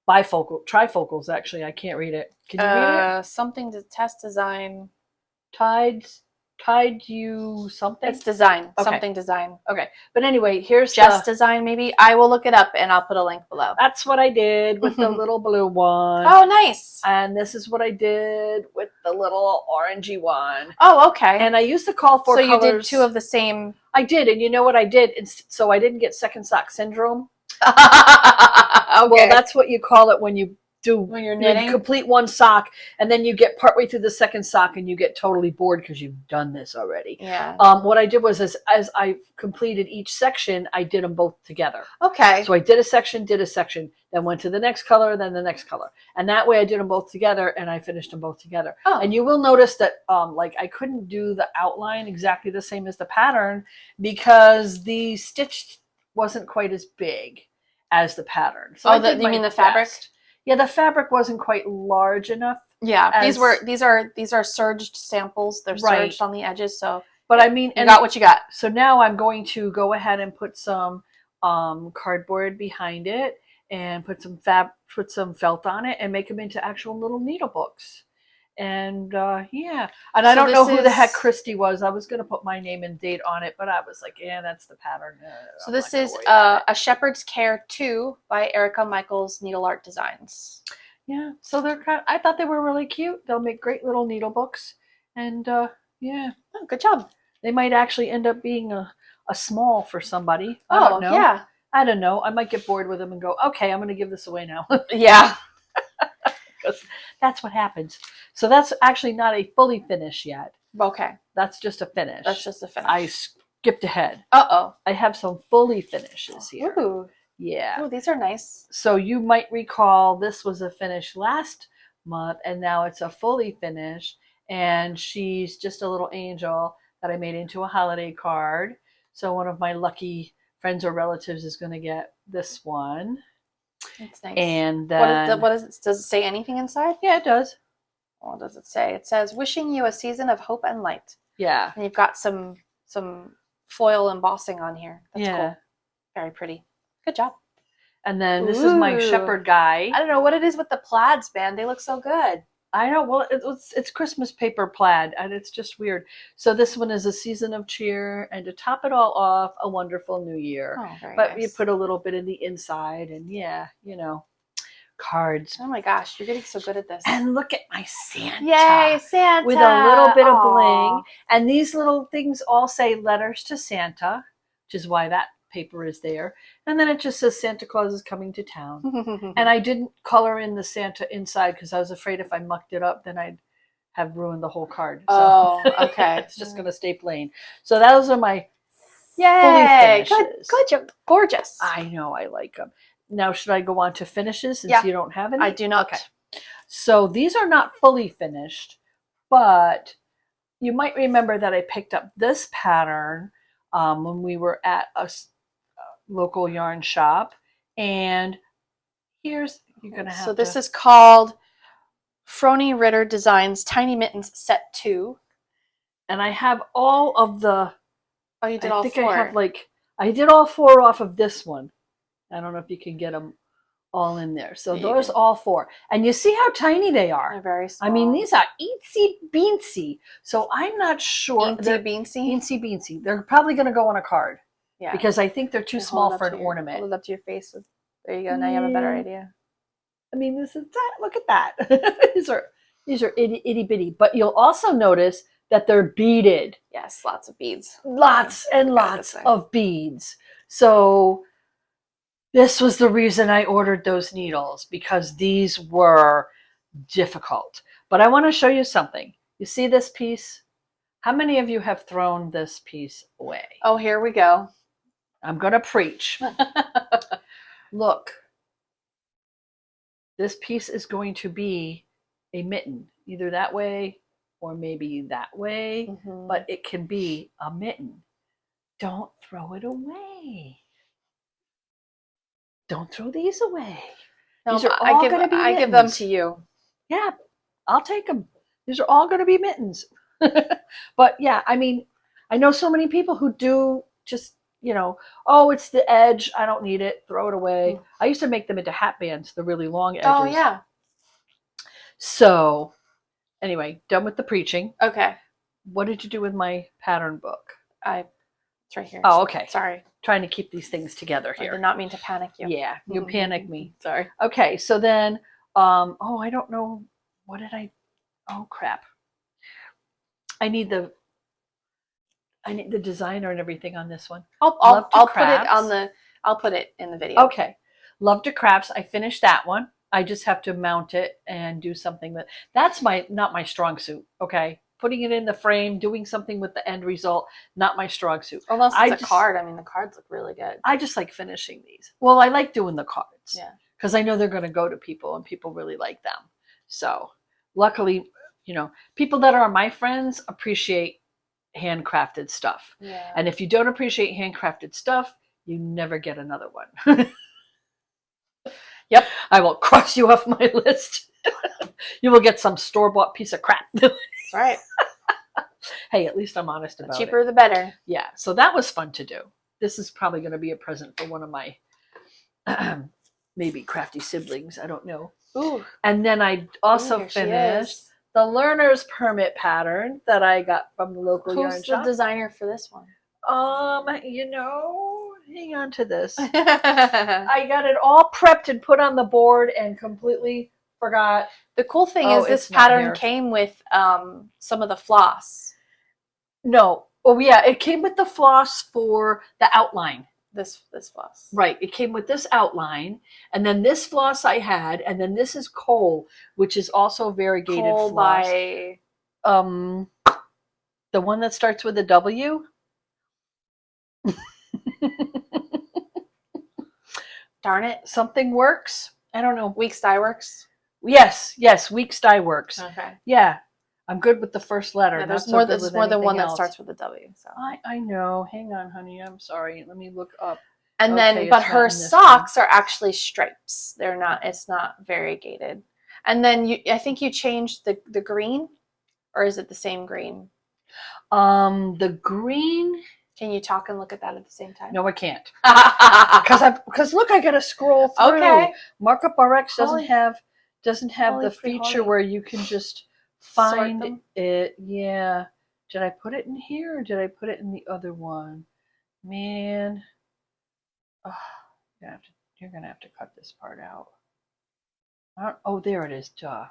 Trifocals, actually. I can't read it. Can you read it? Something to test design. Tides. Tide You something? It's design. Okay. Something design. Okay. But anyway, here's Just design, maybe. I will look it up and I'll put a link below. That's what I did with the little blue one. Oh, nice. And this is what I did with the little orangey one. Oh, okay. And I used to call for colors. So you did 2 of the same. I did. And you know what I did? So I didn't get second sock syndrome. Okay. Well, that's what you call it when you do, when you're knitting. You complete one sock and then you get partway through the second sock and you get totally bored because you've done this already. Yeah. What I did was as I completed each section, I did them both together. Okay. So I did a section, then went to the next color, then the next color. And that way I did them both together and I finished them both together. Oh. And you will notice that like I couldn't do the outline exactly the same as the pattern because the stitch wasn't quite as big as the pattern. So you mean the fabric? Yeah, the fabric wasn't quite large enough. Yeah, these are serged samples. They're serged on the edges, so. But I mean, you got what you got. So now I'm going to go ahead and put some cardboard behind it and put some felt on it and make them into actual little needle books. And yeah, and I don't know who the heck Christy was. I was going to put my name and date on it, but I was like, yeah, that's the pattern. So this is a Shepherd's Care 2 by Erica Michaels Needle Art Designs. Yeah, so they're I thought they were really cute. They'll make great little needle books, and yeah, oh, good job. They might actually end up being a small for somebody. I don't know. Yeah. I don't know. I might get bored with them and go, okay, I'm going to give this away now. Yeah. Because that's what happens. So that's actually not a fully finish yet. Okay. That's just a finish. That's just a finish. I skipped ahead. Uh-oh. I have some fully finishes here. Ooh. Yeah. Oh, these are nice. So you might recall this was a finish last month, and now it's a fully finish. And she's just a little angel that I made into a holiday card. So one of my lucky friends or relatives is going to get this one. That's nice. And what is it? Does it say anything inside? Yeah, it does. What does it say? It says, "Wishing you a season of hope and light." Yeah. And you've got some foil embossing on here. That's cool. Very pretty. Good job. And then this is my shepherd guy. I don't know what it is with the plaids, man. They look so good. I know. Well, it's Christmas paper plaid, and it's just weird. So this one is a season of cheer, and to top it all off, a wonderful new year. Oh, very But nice. you put a little bit in the inside, and yeah, you know, cards. Oh my gosh, you're getting so good at this. And look at my Santa. Yay, Santa! With a little bit of Aww. bling. And these little things all say letters to Santa, which is why that paper is there. And then it just says Santa Claus is coming to town. And I didn't color in the Santa inside because I was afraid if I mucked it up, then I'd have ruined the whole card. So oh, okay. it's just going to stay plain. So those are my Yay! fully finishes. Good, gorgeous. I know, I like them. Now, should I go on to finishes since you don't have any? I do not. Okay. So these are not fully finished, but you might remember that I picked up this pattern when we were at a local yarn shop. And here's, you're going to have So this is called Frony Ritter Designs Tiny Mittens Set 2. And I have all of the... Oh, you did all 4. I did all 4 off of this one. I don't know if you can get them all in there. So those all 4. And you see how tiny they are. They're very small. I mean, these are eensy beensy. So I'm not sure. Beensy? Beensy. They're probably going to go on a card. Yeah. Because I think they're too small for an ornament. Hold it up to your face. There you go. Now you have a better idea. I mean, this is that. Look at that. these are itty bitty. But you'll also notice that they're beaded. Yes, lots of beads. Lots and lots of beads. So this was the reason I ordered those needles, because these were difficult. But I want to show you something. You see this piece? How many of you have thrown this piece away? Oh, here we go. I'm going to preach. Look. This piece is going to be a mitten, either that way or maybe that way, but it can be a mitten. Don't throw it away. Don't throw these away. No, these are all going to be mittens. I give them to you. Yeah, I'll take them. These are all going to be mittens. But yeah, I mean, I know so many people who do just, you know, oh, it's the edge. I don't need it. Throw it away. I used to make them into hat bands, the really long edges. Oh, yeah. So anyway, done with the preaching. Okay. What did you do with my pattern book? It's right here. Oh, okay. Sorry. Trying to keep these things together here. I did not mean to panic you. Yeah, you panicked me. Sorry. Okay, so then, oh, I don't know. What did I, oh crap. I need the designer and everything on this one. I'll put it on the, I'll put it in the video. Okay. Love to Crafts. I finished that one. I just have to mount it and do something with, that's not my strong suit. Okay. Putting it in the frame, doing something with the end result, not my strong suit. Unless it's a card. I mean, the cards look really good. I just like finishing these. Well, I like doing the cards. Yeah. Because I know they're going to go to people and people really like them. So luckily, you know, people that are my friends appreciate handcrafted stuff. Yeah. And if you don't appreciate handcrafted stuff, you never get another one. Yep. I will cross you off my list. You will get some store-bought piece of crap. That's right. Hey, at least I'm honest about it. The cheaper, the better. Yeah. So that was fun to do. This is probably going to be a present for one of my maybe crafty siblings. I don't know. Ooh. And then I also finished the learner's permit pattern that I got from the local yarn shop. Who's the designer for this one? You know, hang on to this. I got it all prepped and put on the board and completely forgot. The cool thing is this pattern came with some of the floss. No. Oh yeah, it came with the floss for the outline. This floss. Right. It came with this outline, and then this floss I had, and then this is coal, which is also variegated coal floss. By the one that starts with a W. Darn it. Something Works. I don't know. Weeks Dye Works. Yes, Weeks Dye Works. Okay. Yeah. I'm good with the first letter. Yeah, there's more than one that starts with a W. So I know. Hang on, honey. I'm sorry. Let me look up. And then, but her socks are actually stripes. They're not. It's not variegated. And then I think you changed the green, or is it the same green? The green. Can you talk and look at that at the same time? No, I can't. Because look, I got to scroll through. Okay. Markup RX doesn't have the feature holy. where you can just find it. Yeah. Did I put it in here or did I put it in the other one? Man. Oh, you're gonna have to cut this part out. Oh, there it is. Duh.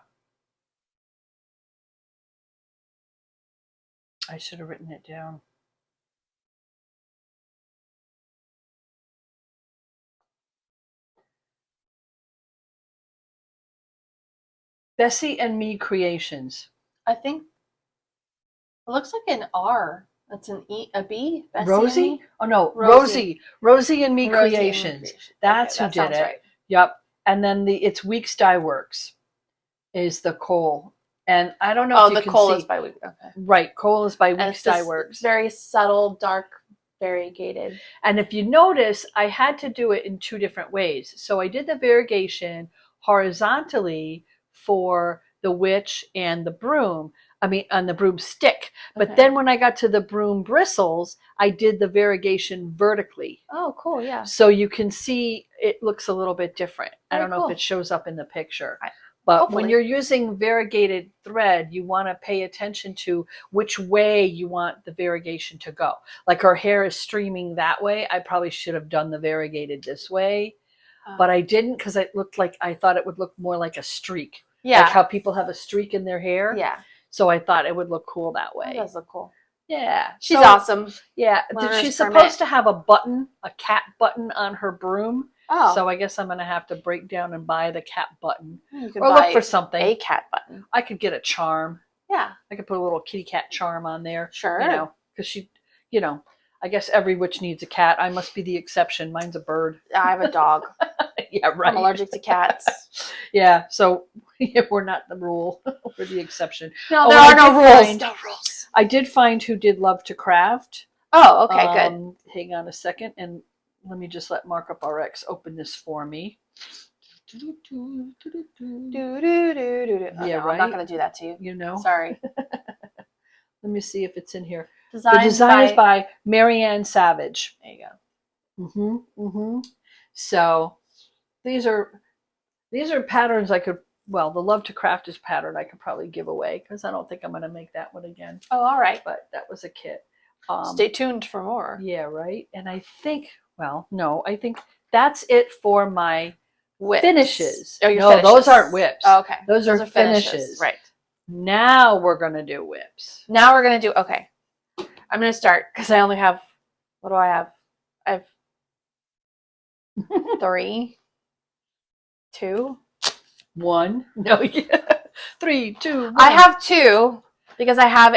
I should have written it down. Bessie and Me Creations. I think it looks like an R. That's an E, a B. Bessie Rosie? Oh no, Rosie. Rosie and Me Creations. That's who did it. Right. Yep. And then it's Weeks Dye Works is the coal. And I don't know if you can see. Oh, the coal is by Weeks. Okay. Right. Coal is by Weeks Dye Works. Very subtle, dark, variegated. And if you notice, I had to do it in two different ways. So I did the variegation horizontally for the witch and the broom. I mean, on the broomstick. But then when I got to the broom bristles, I did the variegation vertically. Oh, cool. Yeah. So you can see it looks a little bit different. I don't know if it shows up in the picture. But when you're using variegated thread, you want to pay attention to which way you want the variegation to go. Like her hair is streaming that way. I probably should have done the variegated this way. But I didn't because it looked like I thought it would look more like a streak. Yeah. Like how people have a streak in their hair. Yeah. So I thought it would look cool that way. It does look cool. Yeah. She's awesome. Yeah. She's supposed to have a button, a cat button on her broom. Oh. So I guess I'm going to have to break down and buy the cat button. Or look for something. A cat button. I could get a charm. Yeah. I could put a little kitty cat charm on there. Sure. You know, because she, you know, I guess every witch needs a cat. I must be the exception. Mine's a bird. I have a dog. Yeah, right. I'm allergic to cats. Yeah, so we're not the rule. We're the exception. No, there are no rules. No rules. I did find who did Love to Craft. Oh, okay, good. Hang on a second, and let me just let Markup RX open this for me. Yeah, right. I'm not going to do that to you. You know? Sorry. Let me see if it's in here. The design is by Marianne Savage. There you go. So these are patterns I could well, the Love to Craft is pattern I could probably give away because I don't think I'm going to make that one again. Oh, all right. But that was a kit. Stay tuned for more. Yeah, right. And I think, well, no, I think that's it for my whips. Finishes. Oh, your no, finishes. those aren't whips. Oh, okay. Those are finishes. Right. Now we're going to do whips. Now we're going to do, okay. I'm going to start because I only have, what do I have? I have 3, 2, 1. No, yeah. 3, 2, 1. I have 2 because I have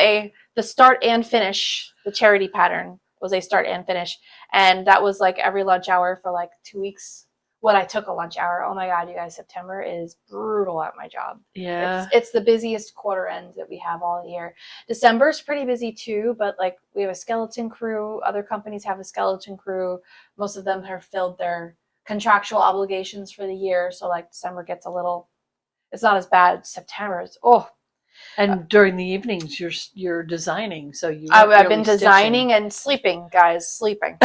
the start and finish. The charity pattern was a start and finish. And that was like every lunch hour for like 2 weeks. When I took a lunch hour. Oh my God, you guys, September is brutal at my job. Yeah. It's the busiest quarter end that we have all year. December's pretty busy too, but like we have a skeleton crew. Other companies have a skeleton crew. Most of them have filled their contractual obligations for the year. So like December gets a little, it's not as bad as September. It's, and during the evenings, you're designing. So I've been designing and sleeping, guys, sleeping.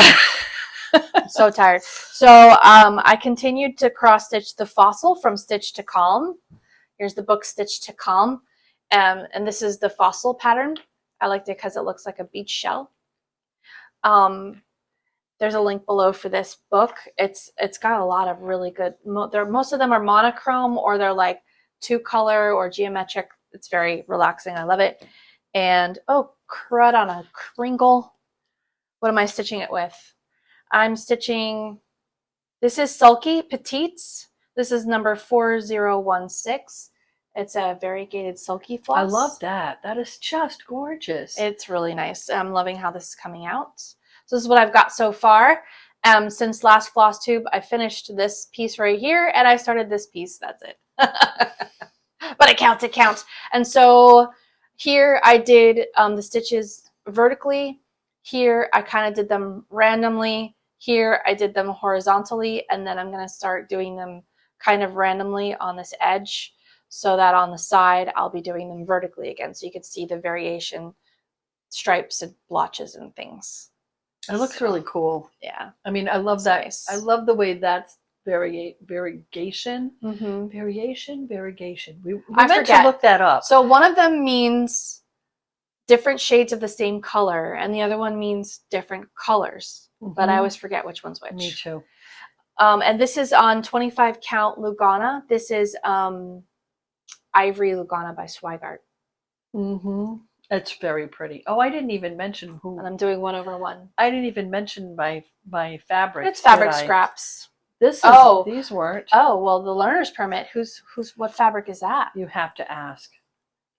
I'm so tired. So I continued to cross stitch the fossil from Stitch to Calm. Here's the book Stitch to Calm. And this is the fossil pattern. I liked it because it looks like a beach shell. There's a link below for this book. It's got a lot of really good, most of them are monochrome or they're like 2-color or geometric. It's very relaxing. I love it. And oh, crud on a kringle. What am I stitching it with? I'm stitching, this is Sulky Petites. This is number 4016. It's a variegated sulky floss. I love that. That is just gorgeous. It's really nice. I'm loving how this is coming out. So this is what I've got so far. Since last Flosstube, I finished this piece right here and I started this piece. That's it. But it counts. And so here I did the stitches vertically. Here I kind of did them randomly. Here I did them horizontally, and then I'm going to start doing them kind of randomly on this edge so that on the side I'll be doing them vertically again so you can see the variation, stripes and blotches and things. It looks really cool. Yeah. I mean, I love that. Nice. I love the way that's variegation. Mm-hmm. Variegation. We I meant forget. to look that up. So one of them means different shades of the same color, and the other one means different colors. Mm-hmm. But I always forget which one's which. Me too. And this is on 25 count Lugana. This is Ivory Lugana by Swigart. Mm-hmm. It's very pretty. Oh, I didn't even mention who. And I'm doing 1/1. I didn't even mention my fabric. It's fabric scraps. These weren't. Oh, well, the learner's permit. What fabric is that? You have to ask.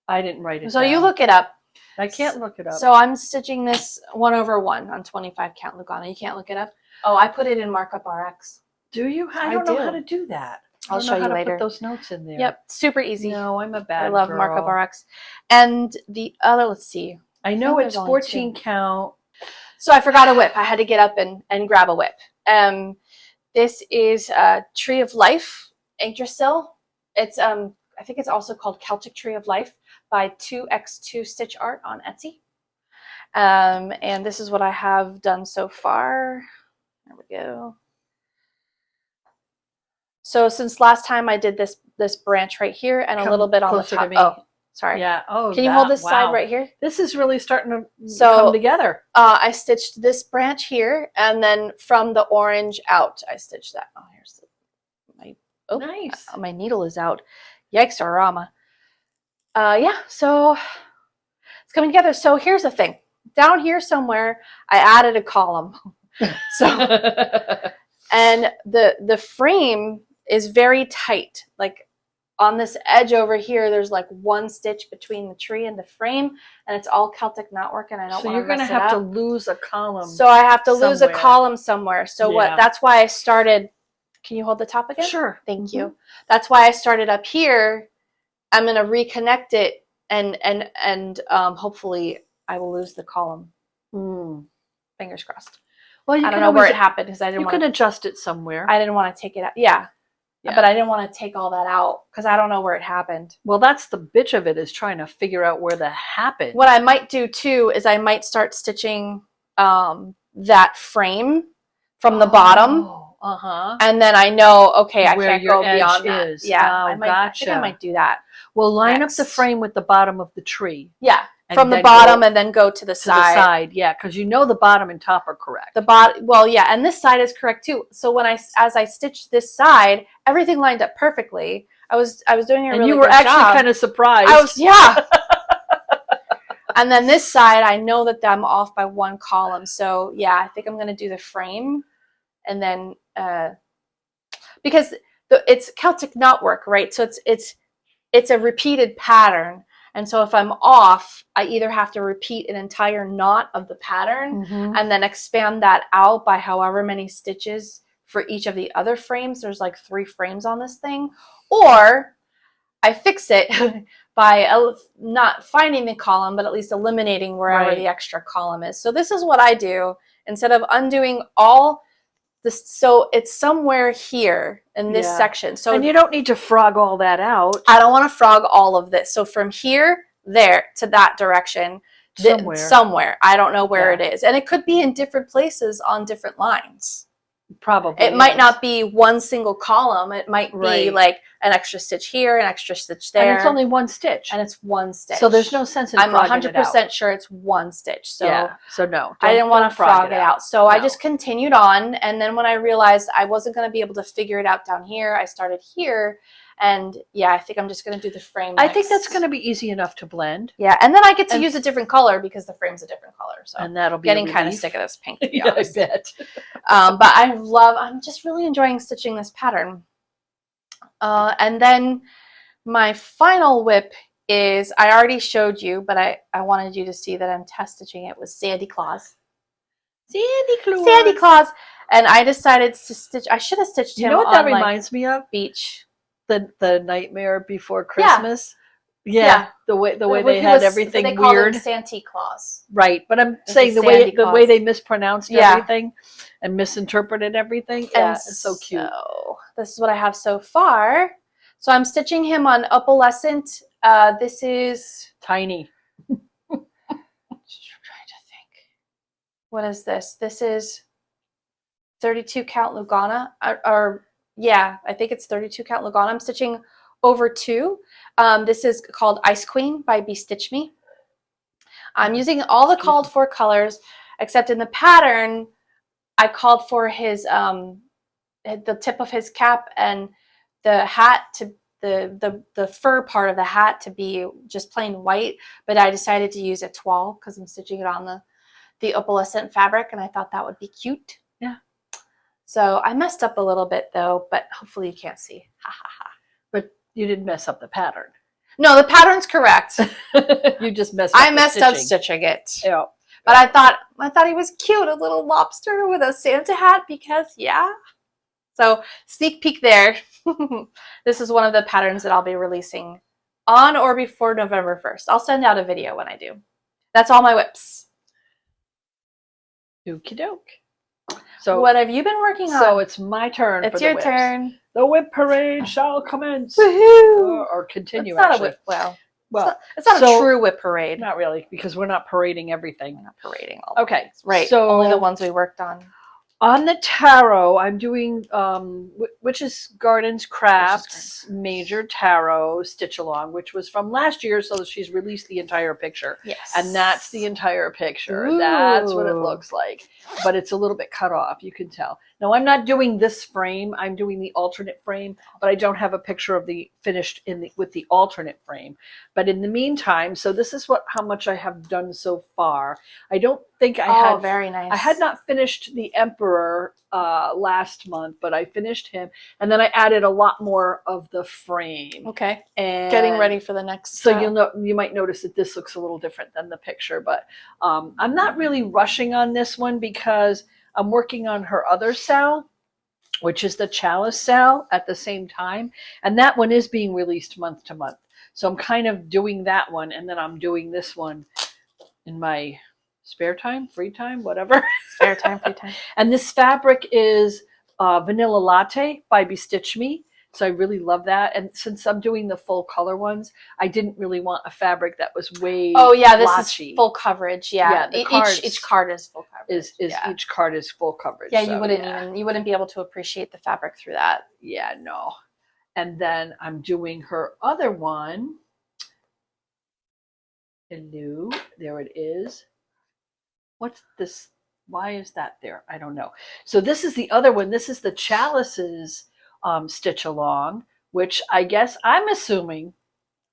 I didn't write it So down. you look it up. I can't look it up. So I'm stitching this 1/1 on 25 count Lugana. You can't look it up? Oh, I put it in Markup RX. Do you? I don't know how to do that. I'll show you later. Put those notes in there. Yep, super easy. No, I'm a bad I love girl. Markup RX. And the other, let's see. I know it's 14 count. So I forgot a whip. I had to get up and grab a whip. This is Tree of Life, Yggdrasil. It's I think it's also called Celtic Tree of Life by 2x2 Stitch Art on Etsy. And this is what I have done so far. There we go. So since last time I did this branch right here and a little bit on the top. Oh, sorry. Yeah. Oh, can you hold this side right here? This is really starting to come together. I stitched this branch here, and then from the orange out, I stitched that. Oh, here's nice. My needle is out. Yikes-orama. Yeah. So it's coming together. So here's the thing. Down here somewhere, I added a column. So and the frame is very tight. Like on this edge over here, there's like one stitch between the tree and the frame, and it's all Celtic knotwork, and I don't want to mess it up. So you're going to have to lose a column. So I have to lose a column somewhere. So that's why I started. Can you hold the top again? Sure. Thank you. That's why I started up here. I'm going to reconnect it, and hopefully I will lose the column. Fingers crossed. Well, I don't know where it happened because I didn't. You can adjust it somewhere. I didn't want to take it out. Yeah, but I didn't want to take all that out because I don't know where it happened. Well, that's the bitch of it, is trying to figure out where that happened. What I might do too is I might start stitching that frame from the bottom And then I know, okay, I where can't your go edge beyond that. is. Yeah, Oh, I think I gotcha. might do that. Well, line up the next. frame with the bottom of the tree. Yeah, and from the then bottom go and then go to the to side. the side, yeah, because you know the bottom and top are correct. The bottom, well, yeah, and this side is correct too. So as I stitched this side, everything lined up perfectly. I was doing a really good job. And you were actually kind of surprised. I was, yeah. And then this side, I know that I'm off by one column. So yeah, I think I'm gonna do the frame, and then because it's Celtic knotwork, right? So it's a repeated pattern. And so if I'm off, I either have to repeat an entire knot of the pattern and then expand that out by however many stitches for each of the other frames. There's like 3 frames on this thing. Or I fix it by not finding the column, but at least eliminating wherever the extra column is. So this is what I do. Instead of undoing all this, so it's somewhere here in this section. So and you don't need to frog all that out. I don't want to frog all of this. So from here, there to that direction, somewhere. I don't know where it is. And it could be in different places on different lines. Probably. It might not be one single column. It might be like an extra stitch here, an extra stitch there. And it's only one stitch. And it's one stitch. So there's no sense in I'm frogging 100% sure it's one stitch. So yeah. So no. I didn't want to frog it out. So I just continued on. And then when I realized I wasn't going to be able to figure it out down here, I started here. And yeah, I think I'm just going to do the frame next. I think that's going to be easy enough to blend. Yeah, and then I get to use a different color because the frame's a different color. So and that'll be getting kind of sick of this pink, to be yeah, honest. I bet. But I'm just really enjoying stitching this pattern. And then my final whip is, I already showed you, but I wanted you to see that I'm test stitching it with Sandy Claws. Sandy Claws. And I decided to stitch, I should have stitched him on, you know what that reminds me of? Beach. The Nightmare Before Christmas. Yeah. The way they had everything they weird. They Santa Claus. Right, but I'm saying the way they mispronounced everything and misinterpreted everything. Yeah, it's so cute. So this is what I have so far. So I'm stitching him on opalescent. This is tiny. I'm trying to think. What is this? This is 32 count Lugana, or yeah, I think it's 32 count Lugana. I'm stitching over 2. This is called Ice Queen by Stitch Me. I'm using all the called for colors, except in the pattern, I called for his the tip of his cap and the hat to the fur part of the hat to be just plain white, but I decided to use a toile because I'm stitching it on the opalescent fabric, and I thought that would be cute. Yeah. So I messed up a little bit though, but hopefully you can't see. Ha ha ha. But you didn't mess up the pattern. No, the pattern's correct. You just messed up I messed up stitching it. Yeah. But I thought he was cute, a little lobster with a Santa hat, because yeah. So sneak peek there. This is one of the patterns that I'll be releasing on or before November 1st. I'll send out a video when I do. That's all my whips. Okie doke. So what have you been working on? So it's my turn. It's your turn. The whip parade shall commence. Woohoo! Or continue. It's not actually. a whip. Well, it's not so, a true whip parade. Not really, because we're not parading everything. We're not parading all. Okay, right. So only the ones we worked on. On the tarot, I'm doing Witch's Gardens Crafts Major Tarot Stitch Along, which was from last year, so she's released the entire picture. Yes. And that's the entire picture. Ooh. That's what it looks like. But it's a little bit cut off, you can tell. Now, I'm not doing this frame. I'm doing the alternate frame, but I don't have a picture of the finished with the alternate frame. But in the meantime, so this is how much I have done so far. I don't think I had. Very nice. I had not finished the Emperor last month, but I finished him, and then I added a lot more of the frame. Okay. And getting ready for the next. So you might notice that this looks a little different than the picture, but I'm not really rushing on this one because I'm working on her other cell, which is the Chalice cell, at the same time, and that one is being released month to month. So I'm kind of doing that one, and then I'm doing this one in my spare time, free time, whatever. Spare time, free time. And this fabric is Vanilla Latte by Stitch Me. So I really love that. And since I'm doing the full color ones, I didn't really want a fabric that was way this blotchy. is full coverage. Yeah, the cards each card is full coverage. Each card is full coverage. Yeah, so, you wouldn't be able to appreciate the fabric through that. Yeah, no. And then I'm doing her other one. Hello, there it is. What's this? Why is that there? I don't know. So this is the other one. This is the Chalices stitch along, which I guess I'm assuming,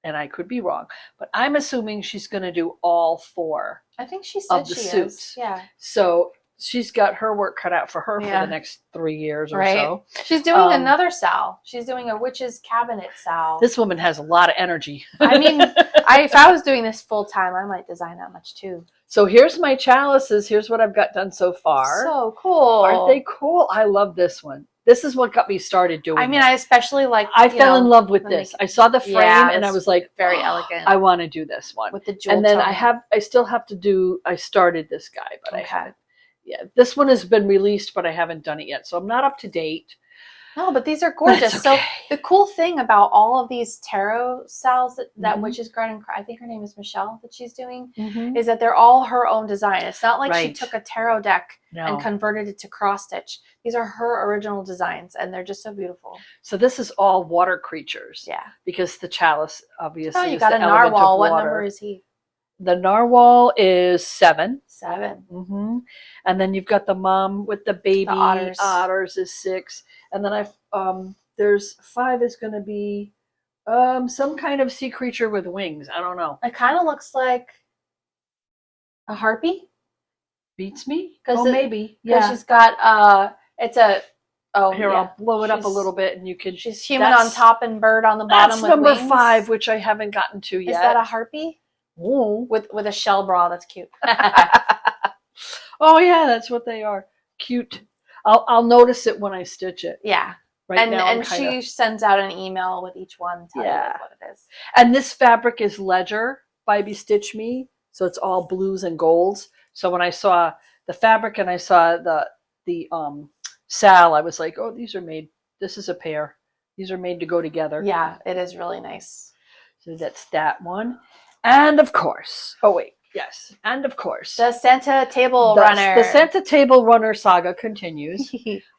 and I could be wrong, but I'm assuming she's going to do all 4. I think she said of the she suits. is. Yeah. So she's got her work cut out for her for the next 3 years or so. She's doing another Sal. She's doing a witch's cabinet Sal. This woman has a lot of energy. I mean, if I was doing this full time, I might design that much too. So here's my chalices. Here's what I've got done so far. So cool. Aren't they cool? I love this one. This is what got me started doing I mean, I especially like... I fell in love with this. I saw the frame and I was like, very elegant. I want to do this one. With the jewel And then tone. I still have to do, I started this guy, but Okay. I haven't. Yeah, this one has been released, but I haven't done it yet. So I'm not up to date. No, but these are gorgeous. Okay. So the cool thing about all of these tarot Sals that Witch's Garden, I think her name is Michelle, that she's doing, is that they're all her own design. It's not like she took a tarot deck and converted it to cross stitch. These are her original designs, and they're just so beautiful. So this is all water creatures. Yeah. Because the chalice, obviously, Oh, you is got the a narwhal. What water. number is he? The narwhal is 7. 7. And then you've got the mom with the baby. The otters. Otters is 6. And then there's 5 is going to be some kind of sea creature with wings. I don't know. It kind of looks like a harpy. Beats me? Maybe. Yeah. She's got it's a here, I'll blow it up a little bit and you can. She's human on top and bird on the bottom. That's with number wings. 5, which I haven't gotten to yet. Is that a harpy? Ooh. With a shell bra. That's cute. Oh yeah, that's what they are. Cute. I'll notice it when I stitch it. Yeah. Right now, and she sends out an email with each one telling you what it is. And this fabric is Ledger by Bestitch Me, so it's all blues and golds. So when I saw the fabric and I saw the Sal, I was like, oh, these are made. This is a pair. These are made to go together. Yeah, it is really nice. So that's that one, and of course, and of course, the Santa Table Runner. The Santa Table Runner saga continues.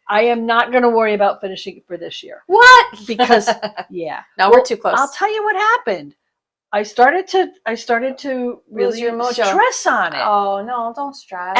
I am not going to worry about finishing it for this year. What? Because no, we're too close. I'll tell you what happened. I started to really stress on it. Oh no, don't stress.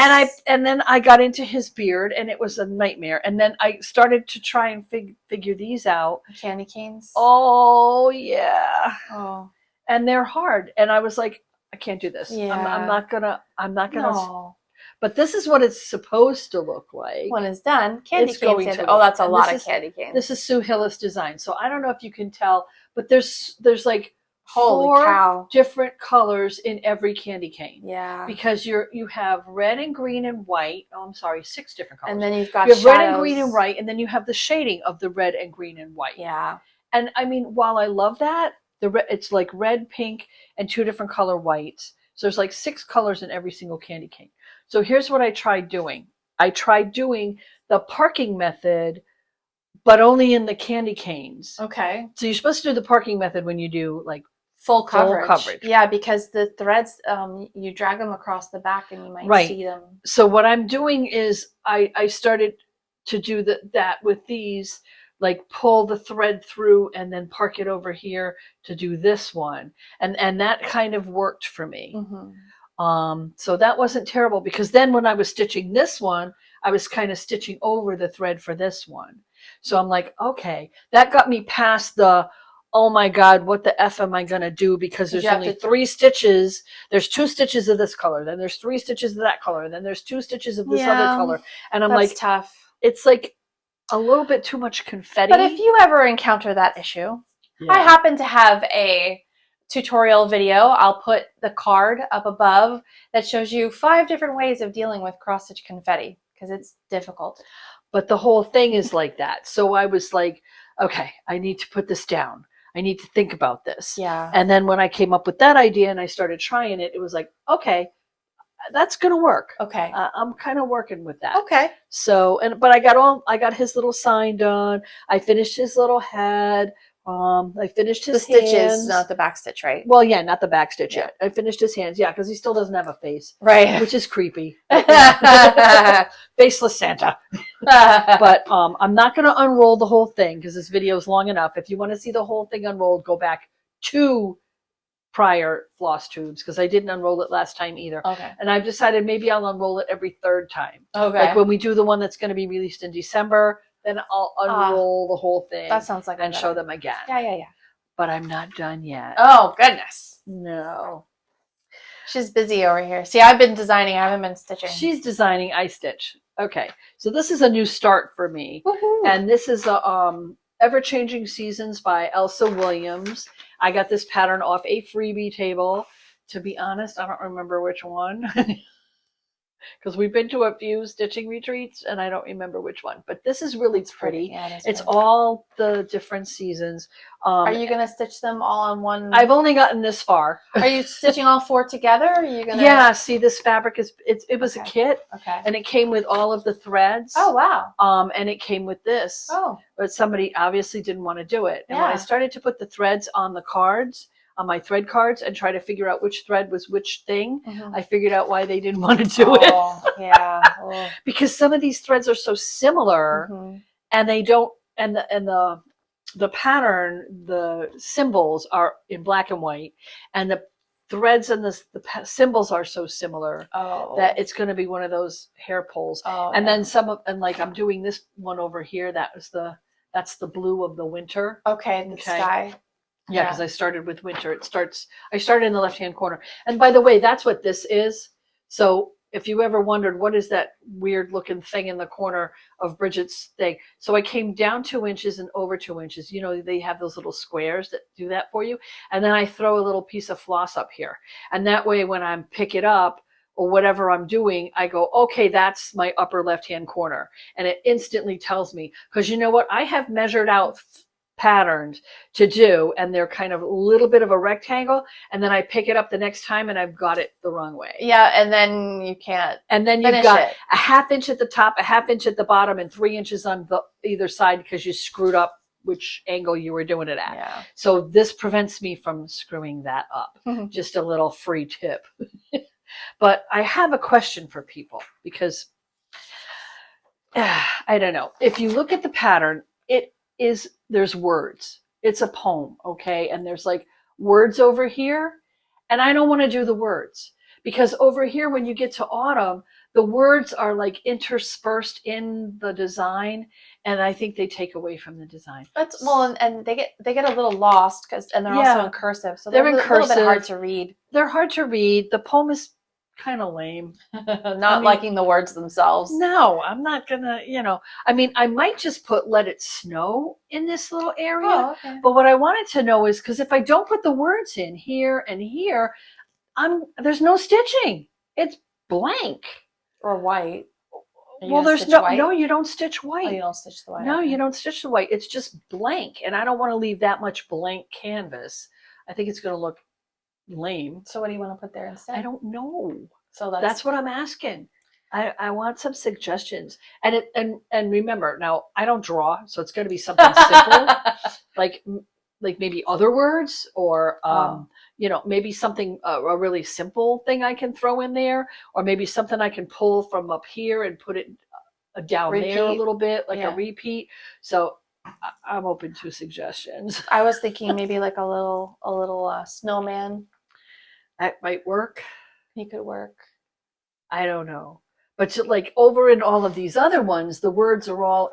And then I got into his beard, and it was a nightmare. And then I started to try and figure these out. Candy canes. Oh yeah. Oh. And they're hard. And I was like, I can't do this. Yeah. I'm not gonna. No. But this is what it's supposed to look like. When it's done, candy canes. That's a lot of candy canes. This is Sue Hillis design. So I don't know if you can tell, but there's like Holy 4 cow. different colors in every candy cane. Yeah. Because you have red and green and white. Oh, I'm sorry, 6 different colors. And then you've got you have red and green and white, and then you have the shading of the red and green and white. Yeah. And I mean, while I love that, it's like red, pink, and 2 different color whites. So there's like 6 colors in every single candy cane. So here's what I tried doing. I tried doing the parking method, but only in the candy canes. Okay. So you're supposed to do the parking method when you do like full coverage. Yeah, because the threads, you drag them across the back and you might see them. So what I'm doing is I started to do that with these, like pull the thread through and then park it over here to do this one. And that kind of worked for me. So that wasn't terrible, because then when I was stitching this one, I was kind of stitching over the thread for this one. So I'm like, okay, that got me past the, oh my God, what the F am I going to do? Because there's only 3 stitches. There's 2 stitches of this color. Then there's 3 stitches of that color. And then there's 2 stitches of this other color. And I'm like, tough. It's like a little bit too much confetti. But if you ever encounter that issue, I happen to have a tutorial video. I'll put the card up above that shows you 5 different ways of dealing with cross stitch confetti, because it's difficult. But the whole thing is like that. So I was like, okay, I need to put this down. I need to think about this. Yeah. And then when I came up with that idea and I started trying it, it was like, okay, that's going to work. Okay. I'm kind of working with that. Okay. So, but I got his little sign done. I finished his little head. I finished his The stitches, hands. not the back stitch, right? Well, yeah, not the back stitch Yeah. yet. I finished his hands, yeah, because he still doesn't have a face, Right. which is creepy. Faceless Santa. But I'm not going to unroll the whole thing because this video is long enough. If you want to see the whole thing unrolled, go back 2 prior Flosstubes because I didn't unroll it last time either. Okay. And I've decided maybe I'll unroll it every 3rd time. Okay. Like when we do the one that's going to be released in December, then I'll unroll the whole thing. That sounds like and show them again. Yeah. But I'm not done yet. Oh, goodness. No. She's busy over here. See, I've been designing. I haven't been stitching. She's designing. I stitch. Okay. So this is a new start for me. Woohoo. And this is Ever-Changing Seasons by Elsa Williams. I got this pattern off a freebie table. To be honest, I don't remember which one. Because we've been to a few stitching retreats and I don't remember which one. But this is really pretty. Yeah, it's all the different seasons. Are you going to stitch them all on one? I've only gotten this far. Are you stitching all 4 together? Or are you going to? Yeah, see, this fabric it was Okay. a kit. Okay. And it came with all of the threads. Oh, wow. And it came with this. Oh. But somebody obviously didn't want to do it. And Yeah. when I started to put the threads on the cards, on my thread cards, and try to figure out which thread was which thing, I figured out why they didn't want to do it. Yeah. Oh. Because some of these threads are so similar, and they don't, and the pattern, the symbols are in black and white, and the threads and the symbols are so similar that it's going to be one of those hair pulls. And then like I'm doing this one over here. That's the blue of the winter. Okay. The sky. Yeah, because I started with winter. I started in the left-hand corner. And by the way, that's what this is. So if you ever wondered, what is that weird looking thing in the corner of Bridget's thing? So I came down 2 inches and over 2 inches. You know, they have those little squares that do that for you. And then I throw a little piece of floss up here. And that way, when I pick it up or whatever I'm doing, I go, okay, that's my upper left-hand corner. And it instantly tells me, because you know what? I have measured out patterns to do, and they're kind of a little bit of a rectangle, and then I pick it up the next time and I've got it the wrong way. Yeah, and then you can't. And then you've got a 1/2 inch at the top, a 1/2 inch at the bottom, and 3 inches on the either side because you screwed up which angle you were doing it at. Yeah. So this prevents me from screwing that up. Just a little free tip. But I have a question for people because I don't know. If you look at the pattern, there's words. It's a poem, okay? And there's like words over here. And I don't want to do the words because over here, when you get to autumn, the words are like interspersed in the design. And I think they take away from the design. That's and they get a little lost and they're also in cursive. So they're in a cursive. little bit hard to read. They're hard to read. The poem is kind of lame. Not liking the words themselves. No, I'm not gonna, I might just put let it snow in this little area. Oh, okay. But what I wanted to know is, because if I don't put the words in here and here, there's no stitching. It's blank. Or white. Well, there's no, you don't stitch white. Oh, you don't stitch the white. No, you don't stitch the white. It's just blank. And I don't want to leave that much blank canvas. I think it's going to look lame. So what do you want to put there instead? I don't know. So that's what I'm asking. I want some suggestions. And remember, now I don't draw, so it's going to be something simple, like maybe other words or maybe something a really simple thing I can throw in there, or maybe something I can pull from up here and put it down there a little bit, like a repeat. So I'm open to suggestions. I was thinking maybe like a little snowman. That might work. He could work. I don't know. But like over in all of these other ones, the words are all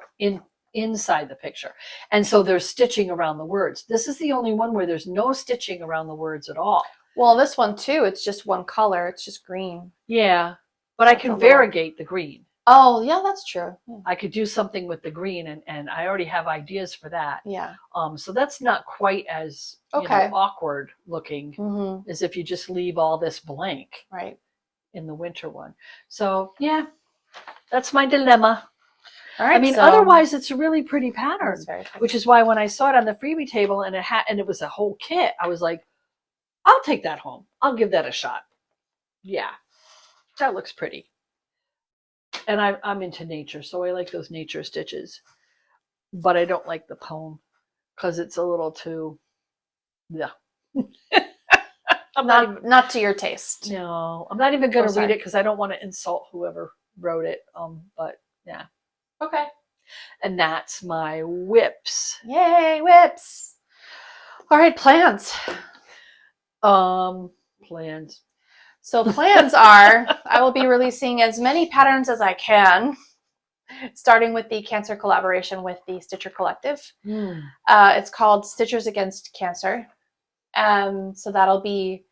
inside the picture. And so there's stitching around the words. This is the only one where there's no stitching around the words at all. Well, this one too, it's just one color. It's just green. Yeah. But I can variegate the green. Oh, yeah, that's true. Yeah. I could do something with the green, and I already have ideas for that. Yeah. So that's not quite as awkward looking as if you just leave all this blank. Right. In the winter one. So yeah, that's my dilemma. All right. I mean, otherwise it's a really pretty pattern, which is why when I saw it on the freebie table and it was a whole kit, I was like, I'll take that home. I'll give that a shot. Yeah. That looks pretty. And I'm into nature, so I like those nature stitches. But I don't like the poem because it's a little too, yeah. Not to your taste. No, I'm not even going to read it because I don't want to insult whoever wrote it. But yeah. Okay. And that's my whips. Yay, whips. All right, plans. Plans. So plans are, I will be releasing as many patterns as I can, starting with the Cancer collaboration with the Stitcher Collective. It's called Stitchers Against Cancer. So that'll be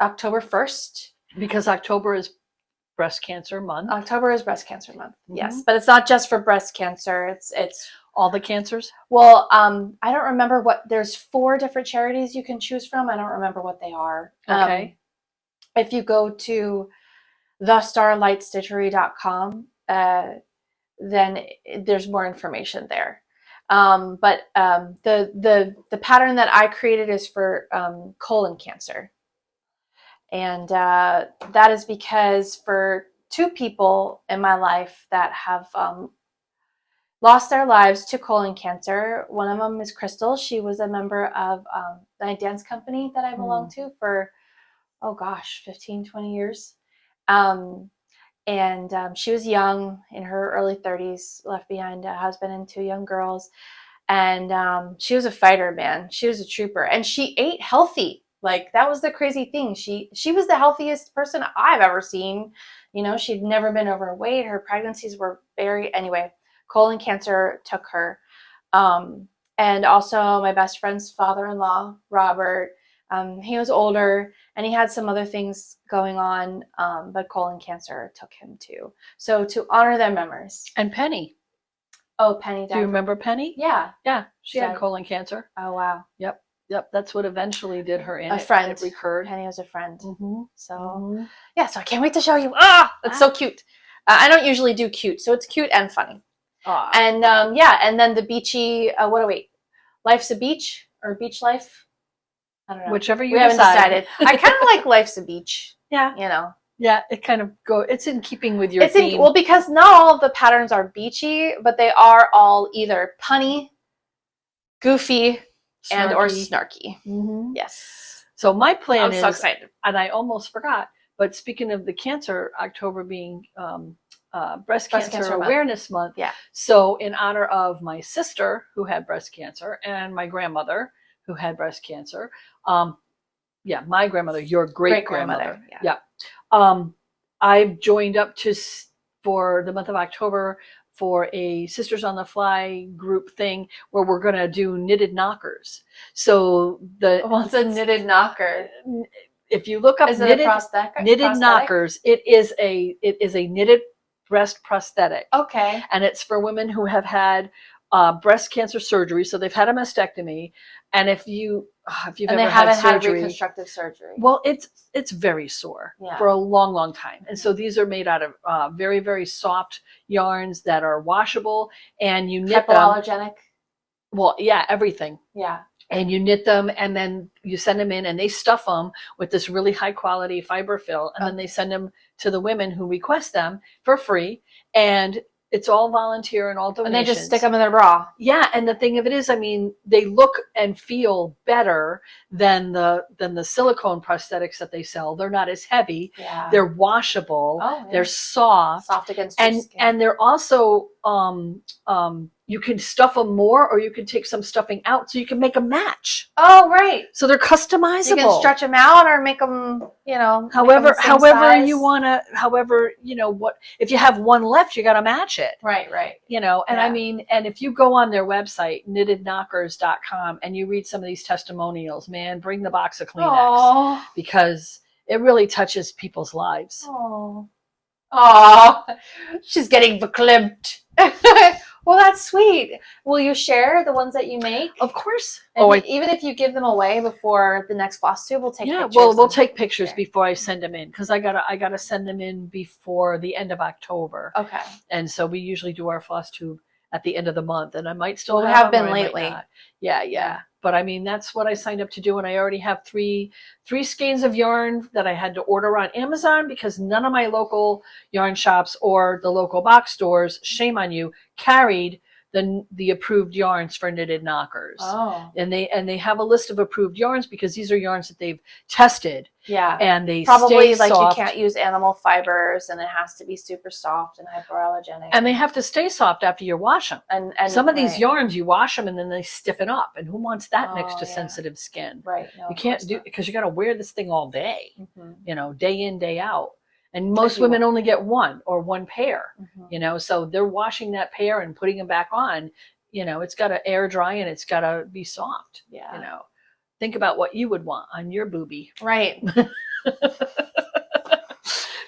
October 1st. Because October is breast cancer month. October is breast cancer month. Yes, but it's not just for breast cancer. It's all the cancers. Well, I don't remember there's 4 different charities you can choose from. I don't remember what they are. Okay. If you go to thestarlightstitchery.com, then there's more information there. But the pattern that I created is for colon cancer. And that is because for 2 people in my life that have lost their lives to colon cancer, one of them is Crystal. She was a member of the dance company that I belonged to for, 15, 20 years. And she was young, in her early 30s, left behind a husband and 2 young girls. And she was a fighter, man. She was a trooper. And she ate healthy. Like, that was the crazy thing. She was the healthiest person I've ever seen. You know, she'd never been overweight. Her pregnancies were anyway, colon cancer took her. And also my best friend's father-in-law, Robert, he was older and he had some other things going on, but colon cancer took him too. So to honor their memories. And Penny. Oh, Penny died. Do you remember Penny? Yeah. Yeah, she had colon cancer. Oh, wow. Yep. That's what eventually did her in. A friend. It recurred. Penny was a friend. So, yeah, so I can't wait to show you. It's so cute. I don't usually do cute, so it's cute and funny. And and then the beachy, Life's a Beach or Beach Life? I don't know. Whichever you We haven't decided. I kind of like Life's a Beach. Yeah. You know. Yeah, it kind of it's in keeping with your theme. Well, because not all of the patterns are beachy, but they are all either punny, goofy, snarky. or snarky. Yes. So my plan is, so excited. And I almost forgot, but speaking of the cancer, October being breast cancer awareness month. Yeah. So in honor of my sister who had breast cancer and my grandmother who had breast cancer, my grandmother, your great grandmother. Yeah. I've joined up for the month of October for a Sisters on the Fly group thing where we're going to do knitted knockers. So what's a knitted knocker? If you look up knitted knockers, it is a knitted breast prosthetic. Okay. And it's for women who have had breast cancer surgery, so they've had a mastectomy, and if you've ever had surgery, reconstructive surgery. Well, it's very sore for a long, long time, and so these are made out of very, very soft yarns that are washable, and you knit them. Hypoallergenic. Well, yeah, everything. Yeah. And you knit them, and then you send them in, and they stuff them with this really high quality fiber fill, and then they send them to the women who request them for free, and it's all volunteer and all donations. And they just stick them in their bra. Yeah, and the thing of it is, I mean, they look and feel better than the silicone prosthetics that they sell. They're not as heavy. Yeah. They're washable. Oh, yeah. They're soft. Soft against your skin. And they're also you can stuff them more, or you can take some stuffing out, so you can make a match. Oh, right. So they're customizable. You can stretch them out or make them, however you want to. However, what if you have one left, you got to match it. Right. And I mean, and if you go on their website, knittedknockers.com, and you read some of these testimonials, man, bring the box of Kleenex because it really touches people's lives. Oh, she's getting verklempt. Well, that's sweet. Will you share the ones that you make? Of course. Even if you give them away before the next Flosstube, we'll take pictures. Yeah, we'll take pictures before I send them in, because I gotta send them in before the end of October. Okay. And so we usually do our Flosstube at the end of the month, and I might still have been lately. Yeah. But I mean, that's what I signed up to do. And I already have three skeins of yarn that I had to order on Amazon because none of my local yarn shops or the local box stores, shame on you, carried the approved yarns for knitted knockers. Oh. And they have a list of approved yarns because these are yarns that they've tested. Yeah. And they probably stay like soft. you can't use animal fibers, and it has to be super soft and hypoallergenic. And they have to stay soft after you wash them. And some of these yarns, you wash them and then they stiffen up. And who wants that next to yeah. sensitive skin? Right. No, you can't do it because you got to wear this thing all day, mm-hmm. you know, day in, day out. And most women only get one or one pair, mm-hmm. you know, so they're washing that pair and putting them back on. You know, it's got to air dry and it's got to be soft. Yeah. You know, think about what you would want on your boobie. Right.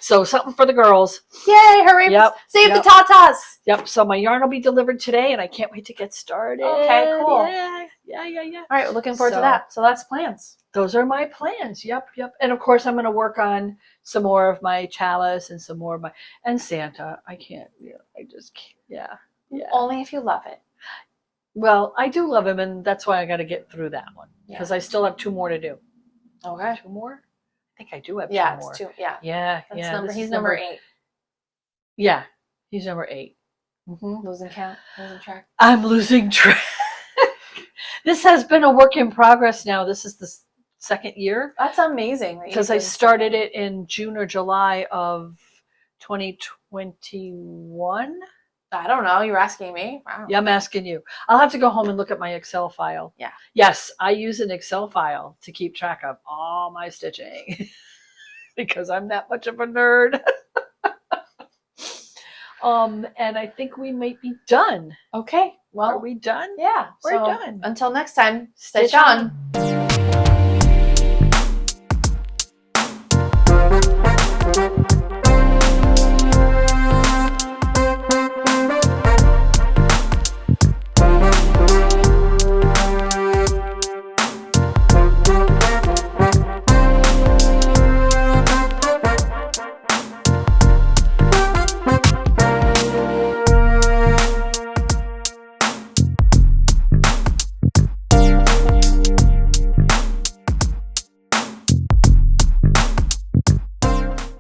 So something for the girls. Yay, hurry. Yep. Save the tatas. Yep. So my yarn will be delivered today and I can't wait to get started. Okay, cool. Yeah. All right, we're looking forward to that. So that's plans. Those are my plans. Yep. And of course I'm going to work on some more of my chalice and some more of and Santa. I can't, I just can't. Yeah. Only if you love it. Well, I do love him, and that's why I got to get through that one because I still have 2 more to do. Okay. 2 more? I think I do have 2 more. It's 2. Yeah. Yeah. He's number 8. Yeah. He's number 8. Mm-hmm. Losing count. Losing track. I'm losing track. This has been a work in progress now. This is the 2nd year. That's amazing. Because I started it in June or July of 2021. I don't know. You're asking me. Wow. Yeah, I'm asking you. I'll have to go home and look at my Excel file. Yeah. Yes, I use an Excel file to keep track of all my stitching because I'm that much of a nerd. And I think we might be done. Okay. Well, are we done? Yeah. We're done. Until next time, stitch on.